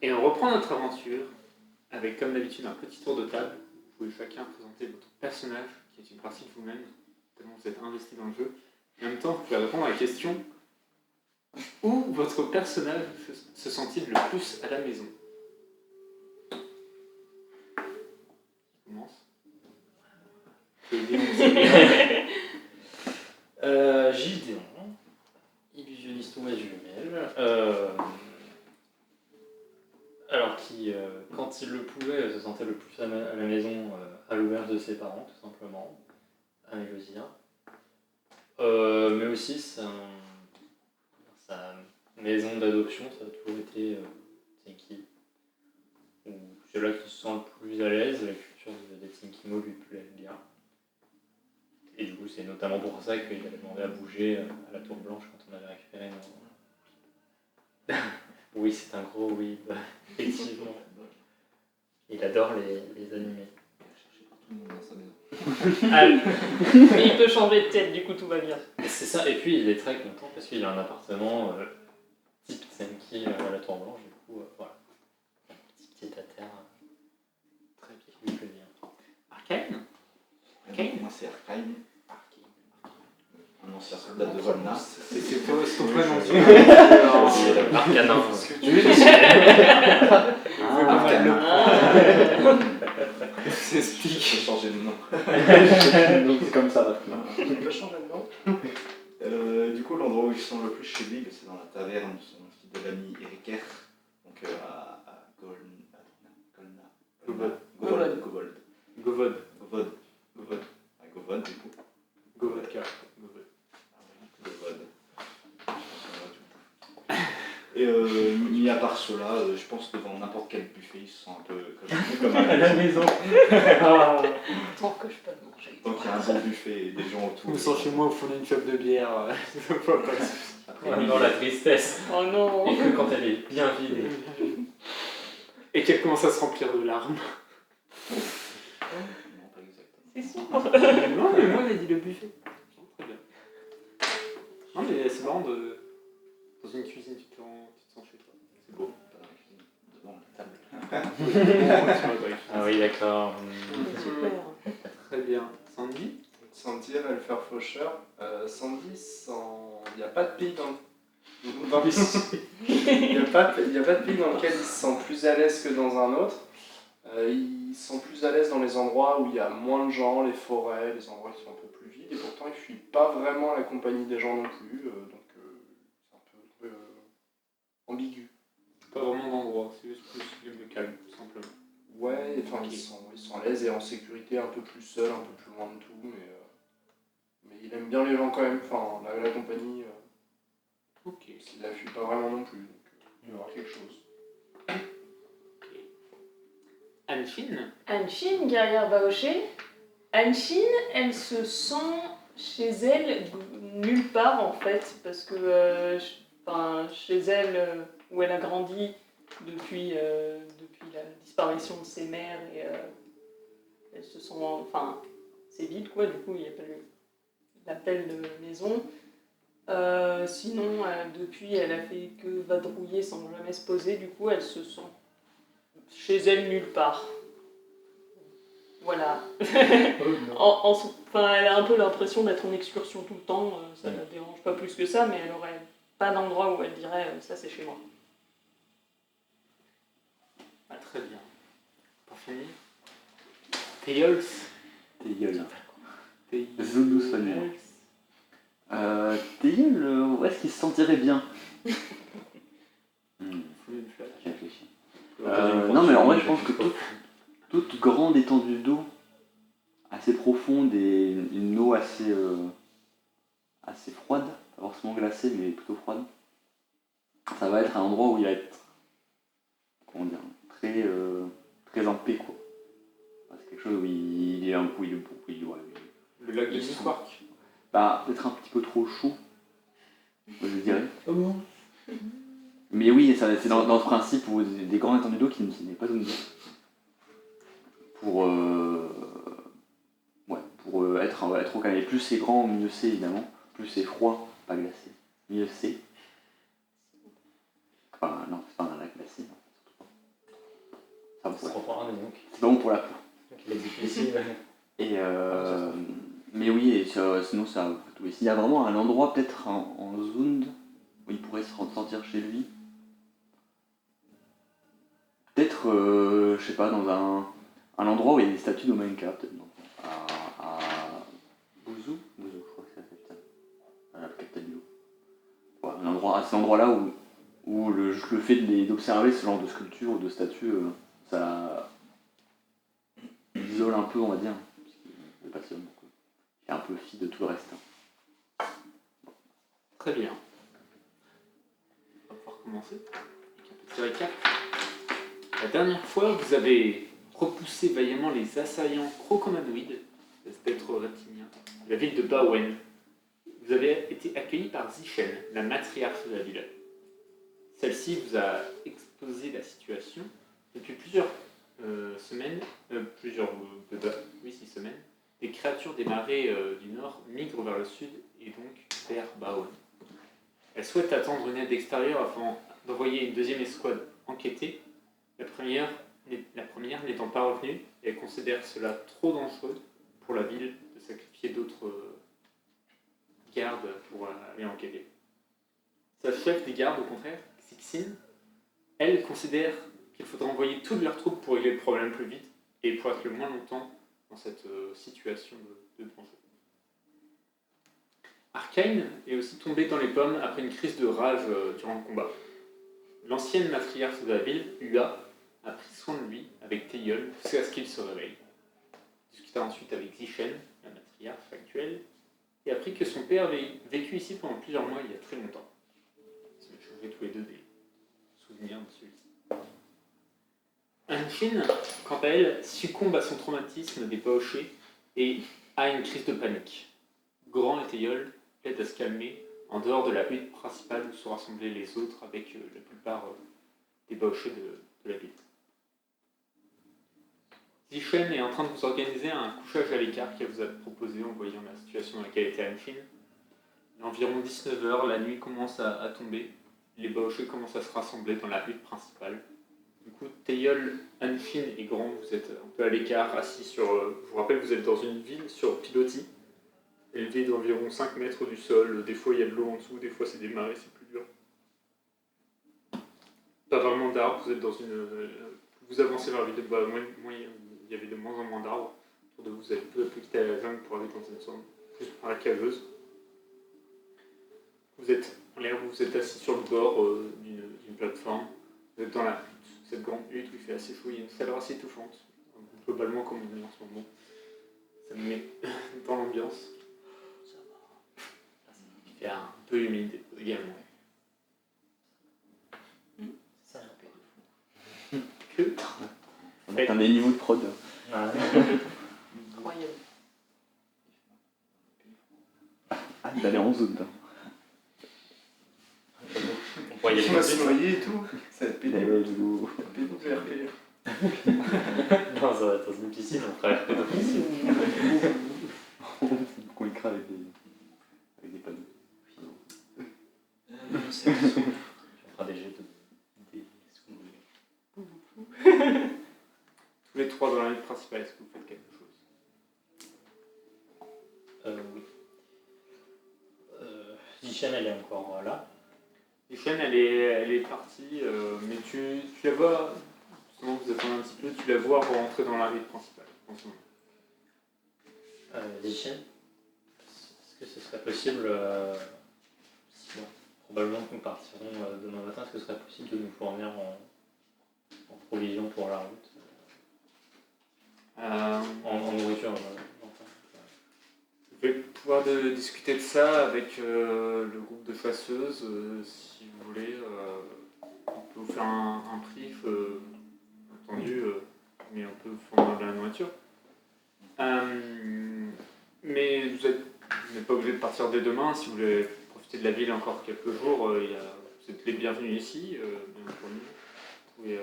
Et on reprend notre aventure avec, comme d'habitude, un petit tour de table. Vous pouvez chacun présenter votre personnage, qui est une partie de vous-même, tellement vous êtes investi dans le jeu. Et en même temps, vous pouvez répondre à la question où votre personnage se sent-il le plus à la maison? Qui commence? Gideon, illusionniste ou magie jumelle, alors qui, quand il le pouvait, se sentait le plus à la maison à l'auberge de ses parents, tout simplement, à Mélosia. Mais aussi sa maison d'adoption, ça a toujours été Tsenki. C'est là qu'il se sent le plus à l'aise, la culture des Tsenkimo lui plaît bien. Et du coup, c'est notamment pour ça qu'il avait demandé à bouger à la Tour Blanche quand on avait récupéré nos... Oui, c'est un gros oui, effectivement. Il adore les animés. Tout le monde dans sa maison. Mais il peut changer de tête, du coup tout va bien. C'est ça, et puis il est très content parce qu'il a un appartement type Tsenki à la Tour Blanche, du coup, voilà. Un petit pied à terre, très bien, qui lui plaît bien. Arcane? Moi c'est Arcane. Un ancien soldat de Volna. C'est ton prénom. Arcanin. C'est explique. J'ai changé de nom. Donc c'est comme ça maintenant. Je peux changer de nom. Du coup, l'endroit où il se sent le plus chez lui, c'est dans la taverne de l'ami Eriker. Donc à Govold. Govod. À Govod, du coup. Govodka. Govod. Et mis à part cela, je pense que devant n'importe quel buffet, il se sent un peu comme À la maison. Tant que je peux manger. Tant qu'il y a un bon buffet et des gens autour. Ou sans chez moi au fond d'une chope de bière. Dans la tristesse. Oh non. Et que quand elle est bien vidée. Et qu'elle commence à se remplir de larmes. Non, pas exactement. C'est sûr. Non, mais moi, elle a dit le buffet. Très bien. Non, mais c'est marrant de. Dans une cuisine, tu te sens chez toi. C'est beau. Pas dans la cuisine, devant la table. Ah oui, d'accord. Super. Très bien. Sandy? Sandy, elle va le faire faucheur. Sandy, il n'y a pas de pays dans il n'y a pas de pays dans lequel il se sent plus à l'aise que dans un autre. Il se sent plus à l'aise dans les endroits où il y a moins de gens, les forêts, les endroits qui sont un peu plus vides. Et pourtant, il ne fuit pas vraiment la compagnie des gens non plus. Donc, c'est un peu ambigu. Pas vraiment d'endroit, c'est juste plus le calme, tout simplement. Ouais, enfin, ils sont à l'aise et en sécurité, un peu plus seul, un peu plus loin de tout. Mais il aime bien les gens quand même, enfin, la compagnie. Ok. Il la fuit pas vraiment non plus, donc il va y avoir quelque chose. Anne-Chine? Anne-Chine, guerrière Baoché. Anne-Chine, elle se sent chez elle nulle part en fait, parce que chez elle, où elle a grandi depuis la disparition de ses mères, et elle se sent, enfin, c'est vide quoi, du coup il n'y a pas la belle maison. Sinon, depuis, elle a fait que vadrouiller sans jamais se poser, du coup elle se sent chez elle nulle part. Voilà. Elle a un peu l'impression d'être en excursion tout le temps, ça ne la dérange pas plus que ça, mais elle n'aurait pas d'endroit où elle dirait ça c'est chez moi. Ah, très bien. Pour finir, Tails. Zulu Sonia. Théiel, où est-ce qu'il se sentirait bien? J'ai réfléchi. Non mais en vrai je pense que toute grande étendue d'eau assez profonde et une eau assez froide, pas forcément glacée mais plutôt froide, ça va être un endroit où il va être très en paix quoi. C'est quelque chose où il est un peu Le lac de Newpark. bah, peut-être un petit peu trop chaud, je dirais. Mais oui, c'est dans ce principe où des grandes étendues d'eau qui n'est pas donné. Pour être au calme. Et plus c'est grand, mieux c'est évidemment. Plus c'est froid, pas glacé, mieux c'est. Enfin, non, c'est pas un lac glacé. peau. Ça reprend un des donc. C'est pas bon pour la peau. Donc il est difficile. Et mais oui, et sinon ça tout. Et s'il y a vraiment un endroit peut-être en zone où il pourrait se ressentir chez lui, peut-être, je sais pas, dans un endroit où il y a des statues d'Omenka, peut-être, non, à Bouzou, je crois que c'est la capitale, la capitale du Loup. Voilà, à cet endroit-là où le fait d'observer ce genre de sculpture ou de statue, ça isole un peu, on va dire, parce qu'il me passionne beaucoup. Il est un peu fi de tout le reste. Très bien. On va pouvoir commencer avec un petit récap. La dernière fois, vous avez repoussé vaillamment les assaillants crocomanoïdes, ces êtres reptiliens, de la ville de Baouen. Vous avez été accueilli par Zichen, la matriarche de la ville. Celle-ci vous a exposé la situation. Depuis plusieurs semaines, 6 semaines, des créatures des marais du nord migrent vers le sud et donc vers Baoun. Elles souhaitent attendre une aide extérieure afin d'envoyer une deuxième escouade enquêter. La première n'étant pas revenue, et elle considère cela trop dangereux pour la ville de sacrifier d'autres gardes pour aller enquêter. Sa chef des gardes, au contraire, Xixin, elle considère qu'il faudra envoyer toutes leurs troupes pour régler le problème plus vite et pour être le moins longtemps dans cette situation de danger. Arcane est aussi tombé dans les pommes après une crise de rage durant le combat. L'ancienne matriarche de la ville, Ua, a pris soin de lui avec Teyol jusqu'à ce qu'il se réveille. Il discuta ensuite avec Zichen, la matriarche actuelle, et apprit que son père avait vécu ici pendant plusieurs mois il y a très longtemps. Ils ont échangé tous les deux des souvenirs de celui-ci. Anshin, quant à elle, succombe à son traumatisme des Baochés et a une crise de panique. Grand et Teyol l'aident à se calmer en dehors de la hutte principale où sont rassemblés les autres avec la plupart des Baochés de la ville. Zichen est en train de vous organiser un couchage à l'écart qu'elle vous a proposé en voyant la situation dans laquelle était Anshin. Il est environ 19h, la nuit commence à tomber, les Baochés commencent à se rassembler dans la hutte principale. Du coup, Teyol, Anshin et Grand, vous êtes un peu à l'écart, assis sur... je vous rappelle, vous êtes dans une ville sur pilotis, élevée d'environ 5 mètres du sol. Des fois, il y a de l'eau en dessous, des fois, c'est des marais, c'est plus dur. Pas vraiment d'arbres, vous êtes dans une... vous avancez vers la ville de bas, il y avait de moins en moins d'arbres. Autour de vous, vous avez peu à peu quitté la jungle pour aller dans une zone plus marécageuse. Vous êtes en l'air, vous êtes assis sur le bord d'une plateforme. Vous êtes dans la hutte, cette grande hutte où il fait assez chaud, il y a une chaleur assez étouffante, globalement comme on est en ce moment. Ça me met dans l'ambiance. Il fait un peu humide également. C'est un peu de fou. On atteint des niveaux de prod. Incroyable. Ah, d'aller en zone. On pourrait y aller Il va tout de se suite. noyer et tout. Ça va être pénible. Let's go. Pénible de RP. Non, ça va être dans une piscine, on fera RP dans une piscine. Qu'on écrit avec des panneaux. On fera des jets de... ce qu'on voulait. Tous les trois dans la hutte principale, est-ce que vous faites quelque chose? Oui. Zichen, elle est encore là. Zichen, elle est partie, mais tu la vois, justement vous attendez un petit peu, tu la vois rentrer dans la hutte principale en ce moment. Zichen, est-ce que ce serait possible, probablement que nous partirons demain matin, est-ce que ce serait possible de nous fournir en provisions pour la route, en nourriture enfin. Vous vais pouvoir discuter de ça avec le groupe de chasseuses, si vous voulez. On peut vous faire un prix, entendu, mais on peut vous fournir de la nourriture. Mais vous n'êtes pas obligé de partir dès demain. Si vous voulez profiter de la ville encore quelques jours, vous êtes les bienvenus ici, bien entendu. Et,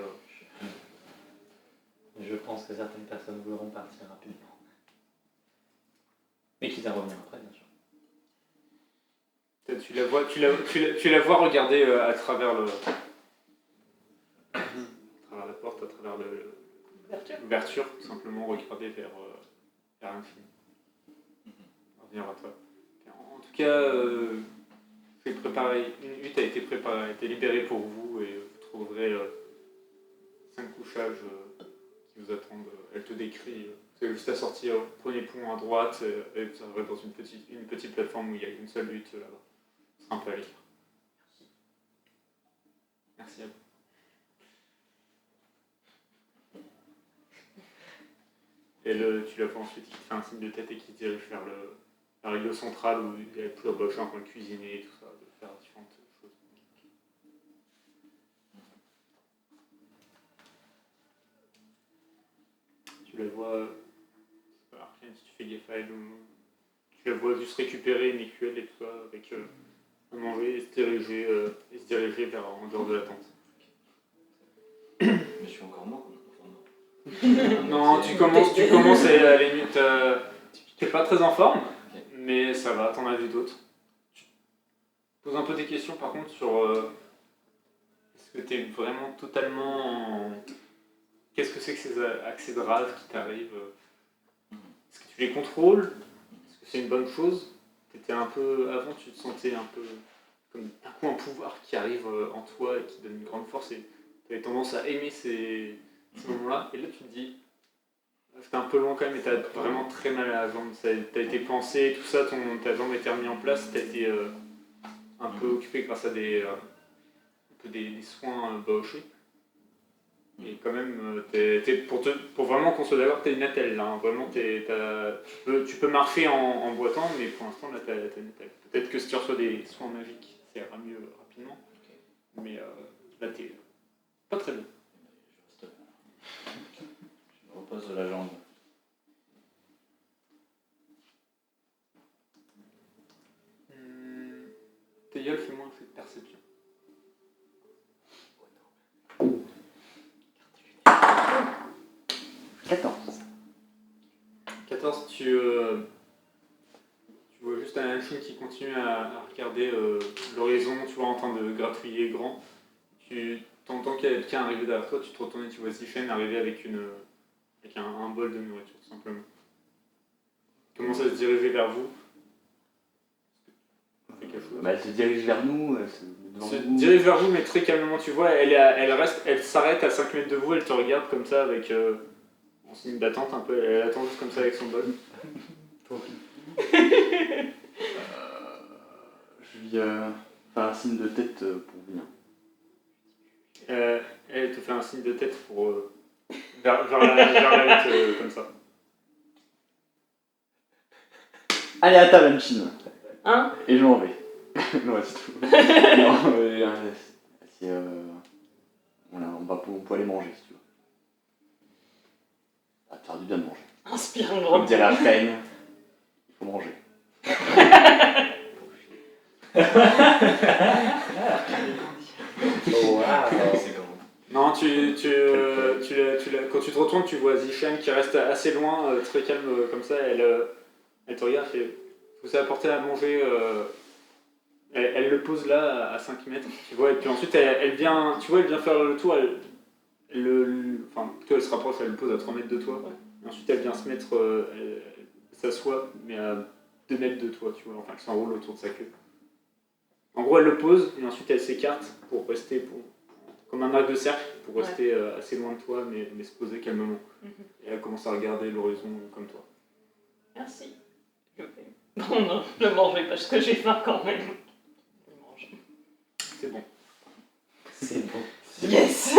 Je pense que certaines personnes voudront partir rapidement. Mais quitte à revenir après, bien sûr. peut-être tu la vois regarder à travers la porte, à travers l'ouverture, tout simplement regarder vers l'infini. Revenir à toi. En tout cas, c'est préparé, une hutte a été préparée, a été libérée pour vous et vous trouverez 5 couchages qui vous attendent. Elle te décrit, c'est juste à sortir, premier pont à droite et vous arriverez dans une petite plateforme où il y a une seule hutte là-bas. Ce sera un peu à l'écart. Merci à vous. Et tu la vois ensuite qui fait un signe de tête et qui se dirige vers le lieu central où il y a plusieurs boches en train de cuisiner et tout ça, de faire différentes choses. Tu la vois, c'est pas rien si tu fais gaffe à elle, tu la vois juste récupérer une écuelle et tout ça avec à manger et se diriger vers en dehors de la tente. Mais je suis encore mort. Enfin, Non, tu commences à la limite. T'es pas très en forme, mais ça va, t'en as vu d'autres. Tu te poses un peu des questions par contre sur est-ce que t'es vraiment totalement. Qu'est-ce que c'est que ces accès de rage qui t'arrivent? Est-ce que tu les contrôles? Est-ce que c'est une bonne chose? T'étais un peu. Avant, tu te sentais un peu comme d'un coup un pouvoir qui arrive en toi et qui donne une grande force et t'avais tendance à aimer ces moments-là. Et là, tu te dis. C'était un peu loin quand même, mais t'as vraiment très mal à la jambe. T'as été pensé, tout ça, ta jambe a été remise en place, t'as été un peu occupé grâce à des soins bauchés. Et quand même, pour vraiment qu'on soit d'accord, t'es une attelle là. Hein. Vraiment, tu peux marcher en boitant, mais pour l'instant, là, t'as une attelle. Peut-être que si tu reçois des soins magiques, ça ira mieux rapidement. Mais là, t'es pas très bien. Je repose la jambe. Théiol, fais-moi un jet de perception. 14, tu vois juste un film qui continue à regarder l'horizon, tu vois, en train de gratouiller grand. Tu t'entends qu'il y a quelqu'un arriver derrière toi, tu te retournes et tu vois Zichen arriver avec un bol de nourriture, tout simplement. Il commence à se diriger vers vous. Elle se dirige vers nous, devant Se nous. dirige vers vous, mais très calmement, tu vois, elle s'arrête à 5 mètres de vous, elle te regarde comme ça avec en signe d'attente un peu, elle attend juste comme ça avec son bol. Je lui fais un signe de tête pour venir. Elle te fait un signe de tête pour vers la hutte, comme ça. Allez à table, Chine. Hein? Et je m'en vais. Non, c'est tout. Non, on peut aller manger si tu veux. Ça va te faire du bien de manger. Inspire un Comme grand dirait Arcane, il faut manger. c'est grand. Non, quand tu te retournes, tu vois Zichen qui reste assez loin, très calme comme ça. Elle te regarde et vous avez apporté à manger. Elle le pose là à 5 mètres, tu vois. Et puis ensuite, elle vient faire le tour. Plutôt elle se rapproche, elle le pose à 3 mètres de toi. Et ensuite, elle vient se mettre, elle s'assoit, mais à 2 mètres de toi, tu vois. Enfin, elle s'enroule autour de sa queue. En gros, elle le pose et ensuite elle s'écarte pour rester comme un arc de cercle pour rester assez loin de toi, mais se poser calmement. Et elle commence à regarder l'horizon comme toi. Merci. Bon, non, je ne mangerai pas parce que j'ai faim quand même. Je mange. C'est bon. C'est bon. Yes.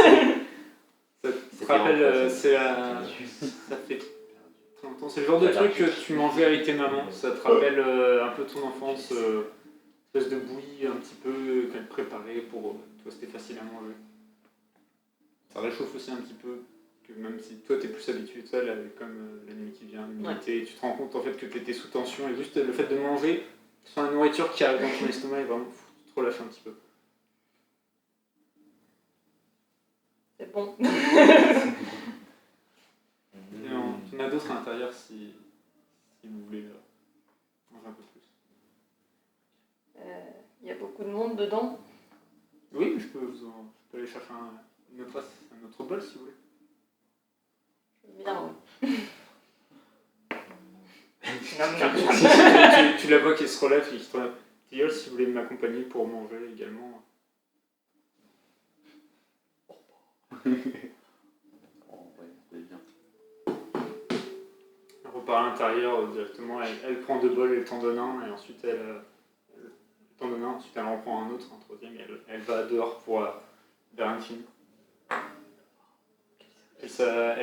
Ça te rappelle, ça fait très longtemps. C'est le genre de truc que tu mangeais avec tes mamans. Ça te rappelle un peu ton enfance, espèce de bouillie un petit peu qu'elle préparait pour toi, c'était facile à manger. Ça réchauffe aussi un petit peu, que même si toi t'es plus habitué de ça, là, comme la nuit qui vient, l'humidité, tu te rends compte en fait que t'étais sous tension et juste le fait de manger sans la nourriture qui arrive dans ton estomac est vraiment tu te relâches un petit peu. C'est bon. Il y en a d'autres à l'intérieur si vous voulez manger un peu plus. Il y a beaucoup de monde dedans. Oui, je peux aller chercher un autre bol si vous voulez. Bien, oui. Tu la vois qui se relève et qui te relève. Tilleul, si vous voulez m'accompagner pour manger également. Oh, ouais, c'est bien. Elle repart à l'intérieur directement, elle prend 2 bols, elle t'en donne un, et ensuite elle t'en donne un, ensuite elle en prend un autre, un troisième, et elle va dehors pour vers un film. Elle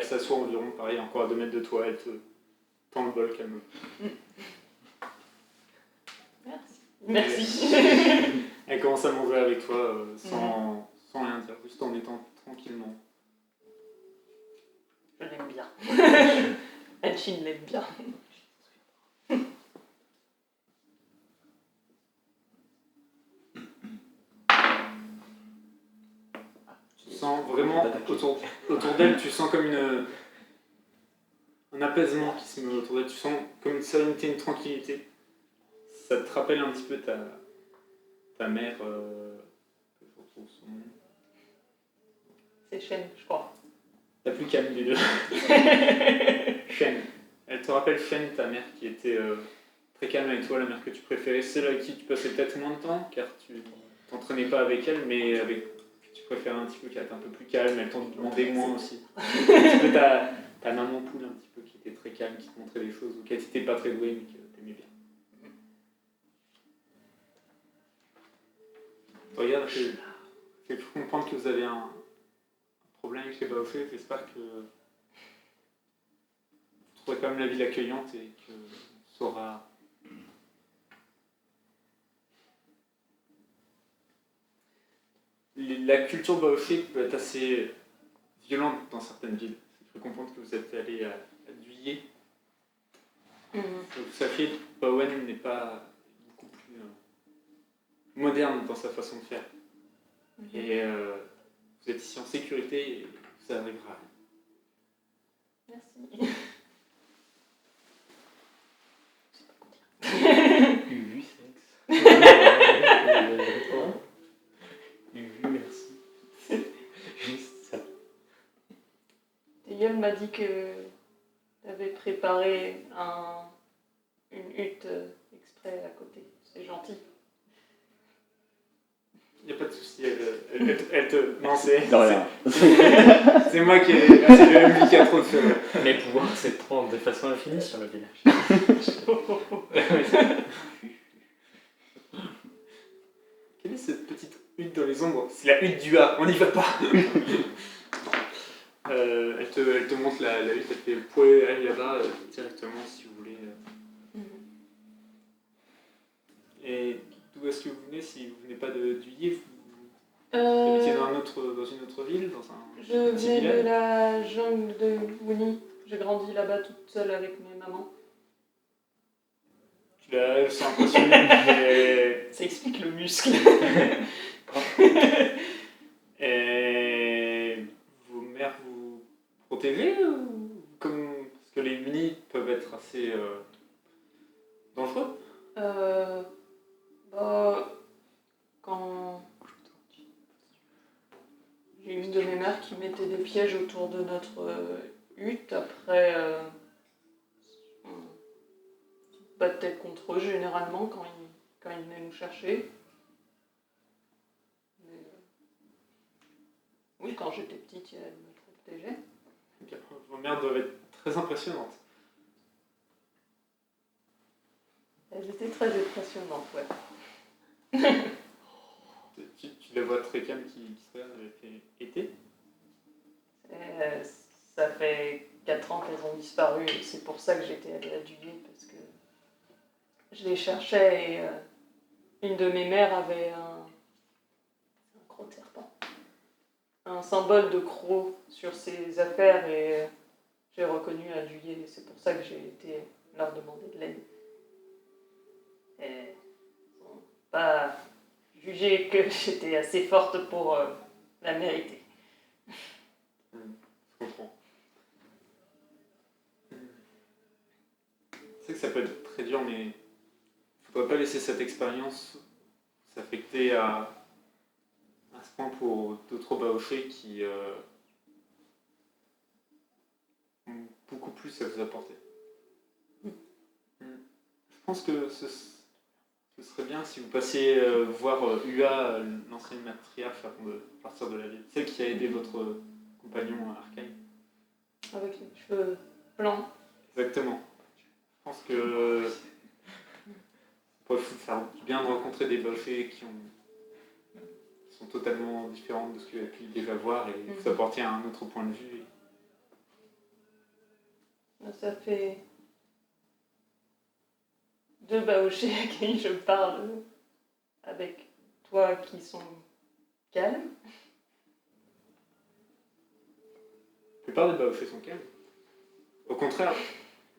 s'assoit environ, pareil, encore à 2 mètres de toi, elle te tend le bol calme. Merci. Elle commence à manger avec toi sans rien dire, juste en étant tranquillement. Je l'aime bien. Hanshin l'aime bien. Tu sens vraiment, autour d'elle, tu sens comme un apaisement qui se met autour d'elle, tu sens comme une sérénité, une tranquillité. Ça te rappelle un petit peu ta mère, que je retrouve son nom. C'est Shen, je crois. T'as plus calme les deux. Shen. Elle te rappelle Shen, ta mère qui était très calme avec toi, la mère que tu préférais, celle avec qui tu passais peut-être moins de temps, car tu t'entraînais pas avec elle, mais avec tu préférais un petit peu, qu'elle était un peu plus calme, elle t'en demandait moins aussi. Un petit peu ta maman poule un petit peu qui était très calme, qui te montrait des choses auxquelles t'étais pas très doué, mais que t'aimais bien. Regarde, j'ai pu comprendre que vous avez un problème chez Baofé, j'espère que vous trouverez quand même la ville accueillante et que saura. La culture Baofé peut être assez violente dans certaines villes. J'ai cru comprendre que vous êtes allé à Duyer. Vous sachiez que Baoen n'est pas beaucoup plus moderne dans sa façon de faire. Et vous êtes ici en sécurité et ça arrivera. Merci. Uvu sexe. Uvu merci. Juste ça. Tilleul m'a dit que tu avais préparé une hutte exprès à côté. C'est gentil. Il n'y a pas de souci, elle te. Non, c'est. De rien. C'est moi qui ai. C'est le MJ qui a trop de feu. Mes pouvoirs s'étendent de façon infinie sur le village. Quelle est cette petite hutte dans les ombres? C'est la hutte du A, on n'y va pas. Elle te montre la hutte, elle fait. Vous pouvez aller là-bas directement si vous voulez. Et d'où est-ce que vous venez? Si vous venez pas du Duyer, vous habitez dans une autre ville, dans un Je petit venais de village? la jungle de Wuni. J'ai grandi là-bas toute seule avec mes mamans. Tu la sens impressionnée, mais... Ça explique le muscle. Et vos mères vous protégeaient ou comme... Parce que les Wuni peuvent être assez dangereux. Quand j'ai une de mes mères qui mettait des pièges autour de notre hutte, après on se battait contre eux généralement quand ils venaient nous chercher. Mais, oui, quand j'étais petite, elles me protégeaient. Vos mères doivent être très impressionnantes. Elles étaient très impressionnantes, ouais. Tu la vois très calme qui se regarde avec été. Ça fait 4 ans qu'elles ont disparu et c'est pour ça que j'étais allée à Duyer parce que je les cherchais et une de mes mères avait un croc de serpent, un symbole de croc sur ses affaires et j'ai reconnu à Duyer et c'est pour ça que j'ai été leur demander de l'aide. Et ils n'ont pas jugé que j'étais assez forte pour la mériter. Je comprends. C'est que ça peut être très dur, mais il ne faudrait pas laisser cette expérience s'affecter à ce point pour d'autres Baoché qui beaucoup plus à vous apporter. Je pense que ce serait bien si vous passiez voir Ua, l'ancienne matriarche, avant de partir de la ville. Celle qui a aidé votre compagnon Arcane. Avec les cheveux blancs. Exactement. Je pense que ça pourrait vous faire du bien de rencontrer des Baochés qui sont totalement différentes de ce que vous avez pu déjà voir et vous apporter un autre point de vue. Ça fait 2 Baochés à qui je parle avec toi qui sont calmes. La plupart des Baochés sont calmes. Au contraire,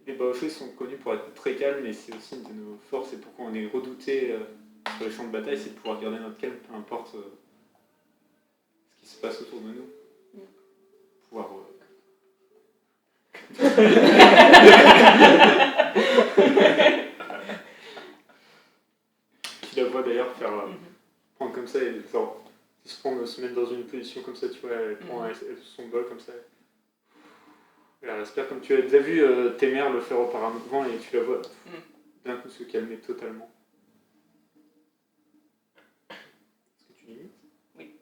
les Baochés sont connus pour être très calmes et c'est aussi une de nos forces et pourquoi on est redoutés sur les champs de bataille, c'est de pouvoir garder notre calme peu importe ce qui se passe autour de nous. Pouvoir tu la vois d'ailleurs faire prendre comme ça et genre se mettre dans une position comme ça, tu vois, elle prend son bol comme ça. Elle respire comme tu as déjà vu tes mères le faire auparavant et tu la vois d'un coup se calmer totalement. Est-ce que tu l'imites ? Oui.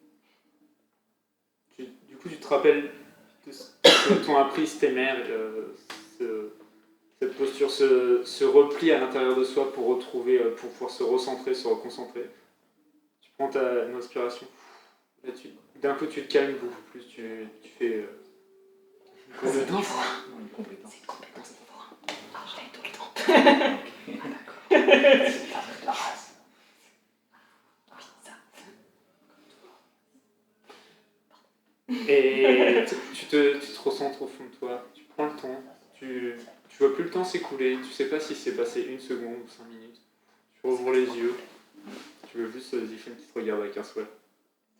Du coup, tu te rappelles de ce que t'ont appris tes mères, cette posture, ce repli à l'intérieur de soi pour retrouver, pour pouvoir se recentrer, se reconcentrer. Tu prends une inspiration. Là, d'un coup, tu te calmes beaucoup plus. Tu fais. Compétence. C'est complètement fort. Ah, je l'ai tout le temps. C'est la race. Et tu te recentres au fond de toi. Tu prends le temps. Tu vois plus le temps s'écouler. Tu sais pas si c'est passé 1 seconde ou 5 minutes. Tu rouvres les yeux. Tu veux juste Ziphen qui te regarde avec un souhait.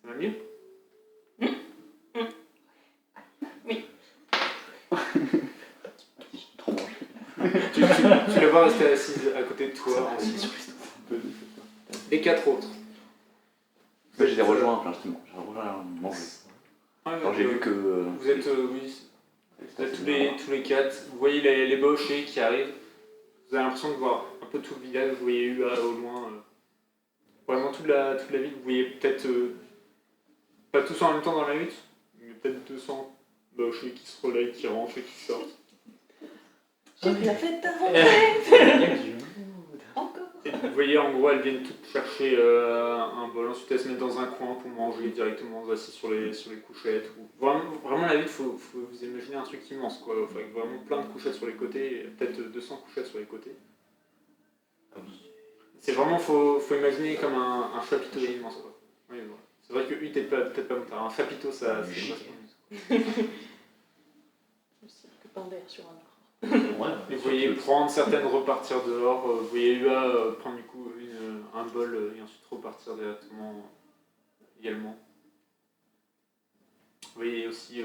Ça va mieux ? Oui. Trop branché. Tu la vois rester assise à côté de toi. Les 4 autres. Moi, je les rejoins, enfin, justement. J'ai rejoint manger. Quand j'ai vu que. Vous êtes, oui, vous êtes tous les 4. Vous voyez les Baochés qui arrivent. Vous avez l'impression de voir un peu tout le village. Vous voyez Ua au loin. Vraiment toute la ville. Vous voyez peut-être. Pas tous en même temps dans la hutte, mais peut-être 200 Baochés qui se relayent, qui rentrent et qui sortent. J'ai la fête d'inventer. Encore. Et vous voyez, en gros, elles viennent toutes chercher un bol, ensuite elles se mettent dans un coin pour manger directement assis sur les couchettes. Vraiment, la ville, il faut vous imaginer un truc immense, quoi. Enfin, vraiment plein de couchettes sur les côtés, peut-être 200 couchettes sur les côtés. C'est vraiment, faut imaginer comme un chapiteau immense, quoi. Oui, voilà. C'est vrai que hutte est peut-être pas montard. Un chapiteau, ça c'est pas Le cirque Pinder sur un arbre. Ouais, et vous voyez prendre certaines, repartir dehors. Vous voyez Ua prendre du coup un bol et ensuite repartir directement également. Vous voyez aussi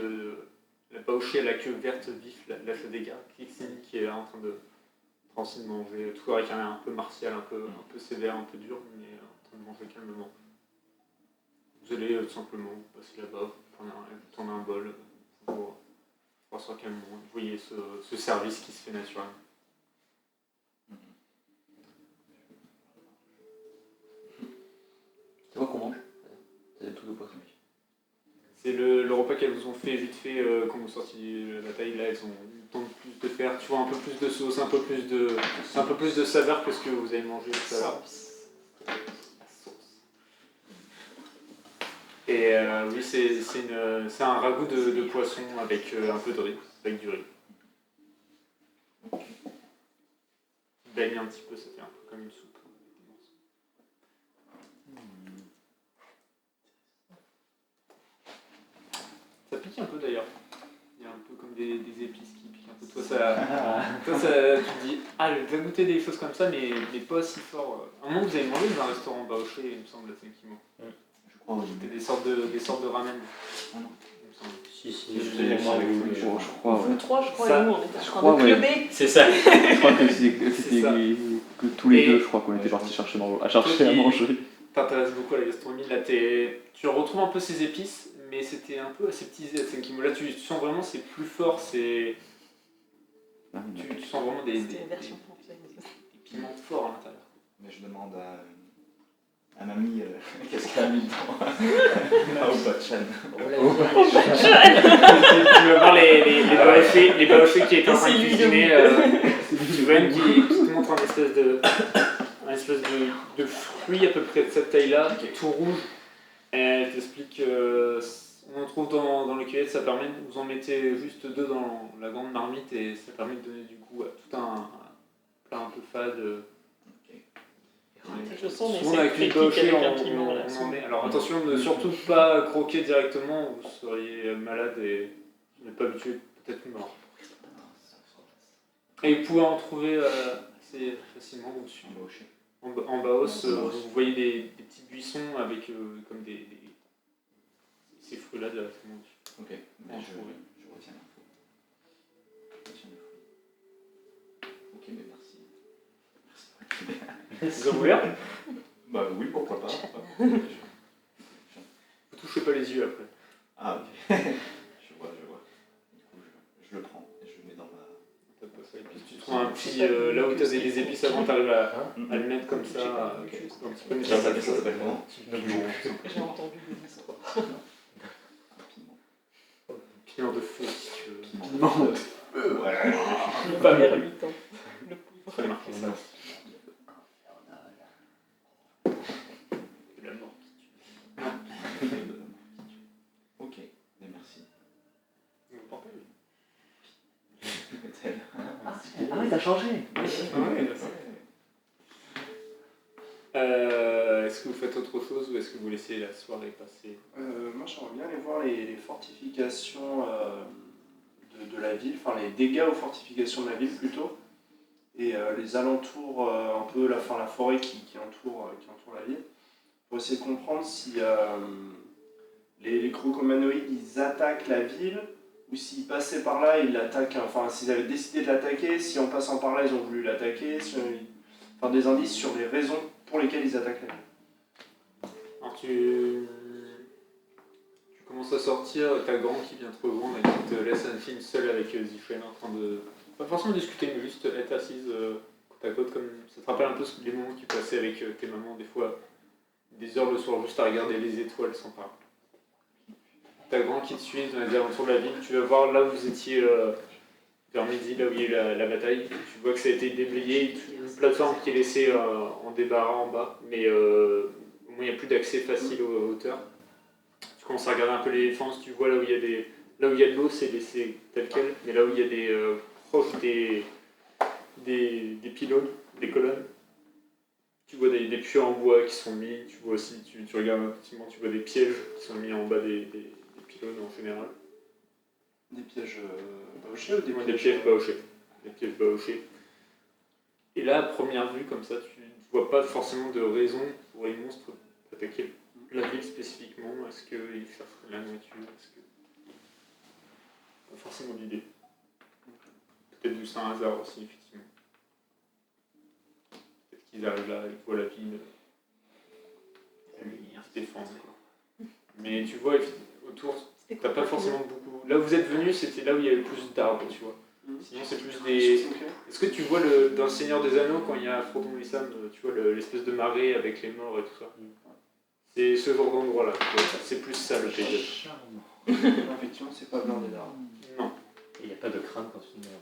la Baochée à la queue verte vif, la Shadega, qui est en train de manger, tout avec un air un peu martial, un peu sévère, un peu dur, mais en train de manger calmement. Vous allez tout simplement passer là-bas, prendre un bol, pour ça calmement. Vous voyez ce service qui se fait naturellement. C'est quoi qu'on mange ? C'est des trucs de poisson. C'est le repas qu'elles vous ont fait vite fait quand vous sortiez de la bataille. Là, elles ont eu le temps de plus de faire, tu vois, un peu plus de sauce, un peu plus de saveur que ce que vous avez mangé tout à l'heure. Et oui, c'est un ragoût de poisson avec un peu de riz, avec du riz. Baigne un petit peu, ça fait un peu comme une soupe. Ça pique un peu d'ailleurs. Il y a un peu comme des épices qui piquent un peu. Toi, tu te dis, je vais goûter des choses comme ça, mais pas si fort. À un moment, vous avez mangé dans un restaurant Baoché, il me semble, à Senkimo. Je crois, oui. C'était des sortes de ramen. Ah non. Il me semble. Si, Je crois, ouais. Nous trois, je crois, Ça, et nous, on était en je train crois, de ouais. clubber. c'est ça. Je crois que c'était C'est ça. que tous les Et- deux, je crois qu'on était partis chercher à manger. T'intéresses beaucoup à la gastronomie, là tu retrouves un peu ces épices, mais c'était un peu assez petit à Senkimo. Là tu sens vraiment c'est plus fort, c'est Tu sens vraiment des C'était une version française. piments forts à l'intérieur. Mais je demande à mamie qu'est-ce qu'elle a mis dedans. Au Botchan. Tu vas voir les baochés qui étaient en train de cuisiner. Tu vois une qui te montre un espèce de fruit à peu près de cette taille-là, qui est tout rouge. Et elle t'explique on en trouve dans les cueillettes, ça permet, vous en mettez juste 2 dans la grande marmite et ça permet de donner du goût à tout un plat un peu fade. Je sens Souvent des avec les critique baochés, avec un on piment là. en met. Alors attention de surtout pas croquer directement, vous seriez malade et vous n'êtes pas habitué, peut-être mort. Et vous pouvez en trouver assez facilement au-dessus. En Baos, vous voyez des petits buissons avec comme ces fruits-là directement dessus. Ok, mais je retiens l'info. Ok, mais merci. Merci. Vous en voulez un? Bah oui, pourquoi pas. Vous touchez pas les yeux après. Ah ok, je vois. Du coup, je le prends et je le mets dans ma... Et puis tu trouves un petit. Là où tu as des épices avant, tu arrives à le mettre comme ça. Un petit peu Ça s'appelle comment? J'ai entendu de l'histoire. piment de feu si tu veux. Piment de feu, ouais. Pas vers 8 ans. Le pauvre. Très marqué ça. De la mort qui tue. Ok, mais merci. Vous portez, oui. Ah oui, t'as changé. Est-ce que vous faites autre chose ou est-ce que vous laissez la soirée passer? Moi j'aimerais bien aller voir les fortifications de la ville, enfin les dégâts aux fortifications de la ville plutôt, et les alentours, un peu la forêt qui entoure la ville, pour essayer de comprendre si les crocomanoïdes ils attaquent la ville ou s'ils passaient par là ils l'attaquent, enfin s'ils avaient décidé de l'attaquer, si en passant par là ils ont voulu l'attaquer, enfin des indices sur les raisons pour lesquelles ils attaquent la ville. Alors tu commences à sortir, t'as Grand qui vient te rejoindre et qui te laisse Anfine seule avec Zifren en train de... Pas forcément discuter, mais juste être assise côte à côte, comme ça te rappelle un peu les moments que tu passais avec tes mamans, des fois, des heures le soir juste à regarder les étoiles sans parler. T'as Grand qui te suit dans les alentours de la ville, tu vas voir là où vous étiez vers midi, là où il y a eu la bataille, tu vois que ça a été déblayé, une plateforme qui est laissée en débarras en bas, mais au moins il n'y a plus d'accès facile aux hauteurs. Tu commences à regarder un peu les fences, tu vois là où il y a de l'eau, c'est laissé tel quel, mais là où il y a des proches des pylônes, des colonnes, tu vois des puits en bois qui sont mis, tu vois aussi, tu regardes un petit moment, tu vois des pièges qui sont mis en bas des pylônes en général. Des pièges baochés ou des Des pièges baochés. Et là, à première vue, comme ça, tu ne vois pas forcément de raison pour les monstres attaquer la ville spécifiquement. Est-ce qu'ils cherchent la nourriture? Est-ce que... Pas forcément d'idée. Peut-être juste un hasard aussi, effectivement. Peut-être qu'ils arrivent là, ils voient la ville se défendre. Quoi. Mais tu vois, autour, t'as pas forcément beaucoup... Là où vous êtes venu, c'était là où il y avait le plus d'arbres, tu vois. Sinon, c'est plus des... Est-ce que tu vois dans le Seigneur des Anneaux, quand il y a Frodon et Sam, tu vois l'espèce de marée avec les morts et tout ça? C'est ce genre d'endroit-là. C'est plus ça le paysage. Effectivement, c'est pas blindé d'arbres. Non. Il n'y a pas de crâne quand tu meurs.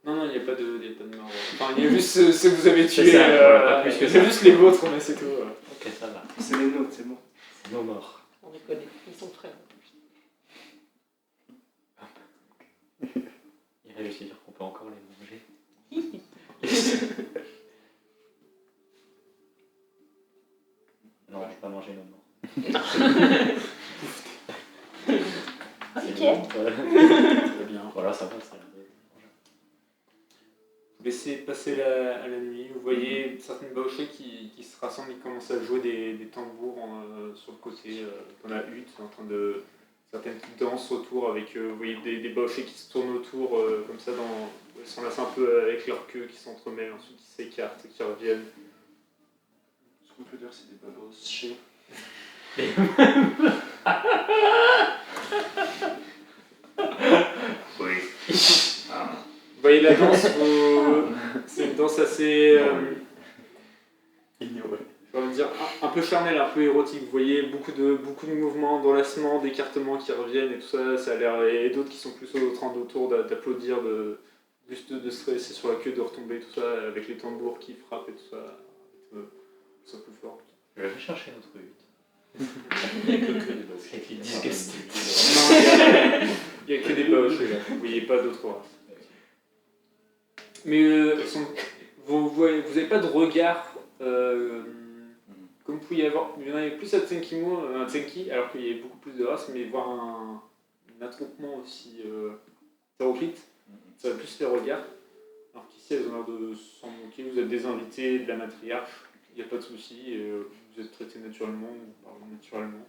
Non, il n'y a pas de mort. Enfin, il y a juste ceux que vous avez tués. Ça, voilà, pas plus que c'est juste les vôtres, mais c'est tout. Ok, ça va. C'est les nôtres, c'est bon. C'est nos morts. On les connaît, ils sont frères. Il réussit à dire qu'on peut encore les manger. Non, je vais pas manger nos morts. Ok. Très bien. Voilà, ça va, ça a l'air de manger. Vous laissez passer la nuit. Vous voyez certaines baochés qui se rassemblent, ils commencent à jouer des tambours sur le côté, dans la hutte, en train de... Certaines qui dansent autour avec, vous voyez des baochés qui se tournent autour comme ça, ils s'enlacent un peu avec leur queue qui s'entremêlent, ensuite qui s'écartent et qui reviennent. Ce qu'on peut dire, c'est des baochés. Oui. Vous voyez la danse, c'est une danse assez, Ignoré. j'ai envie de dire, un peu charnelle, un peu érotique. Vous voyez beaucoup de mouvements, d'enlacements, d'écartements qui reviennent et tout ça. Ça a l'air, et d'autres qui sont plus en train autour d'applaudir, juste de se rester sur la queue, de retomber, tout ça, avec les tambours qui frappent et tout ça. Ça plus fort. Je vais chercher notre 8. C'est disgusting. Il n'y a que des baoches là, vous voyez pas d'autres races. Mais vous n'avez pas de regard comme vous pouvez y avoir. Il y en avait plus à Tsenkimo, un Tsenki, alors qu'il y avait beaucoup plus de races, mais voir un attroupement aussi hétéroclite, ça va plus les regards. Alors qu'ici, elles ont l'air de s'en moquer. Vous êtes des invités de la matriarche, il n'y a pas de souci, vous êtes traités naturellement, vous parlez naturellement.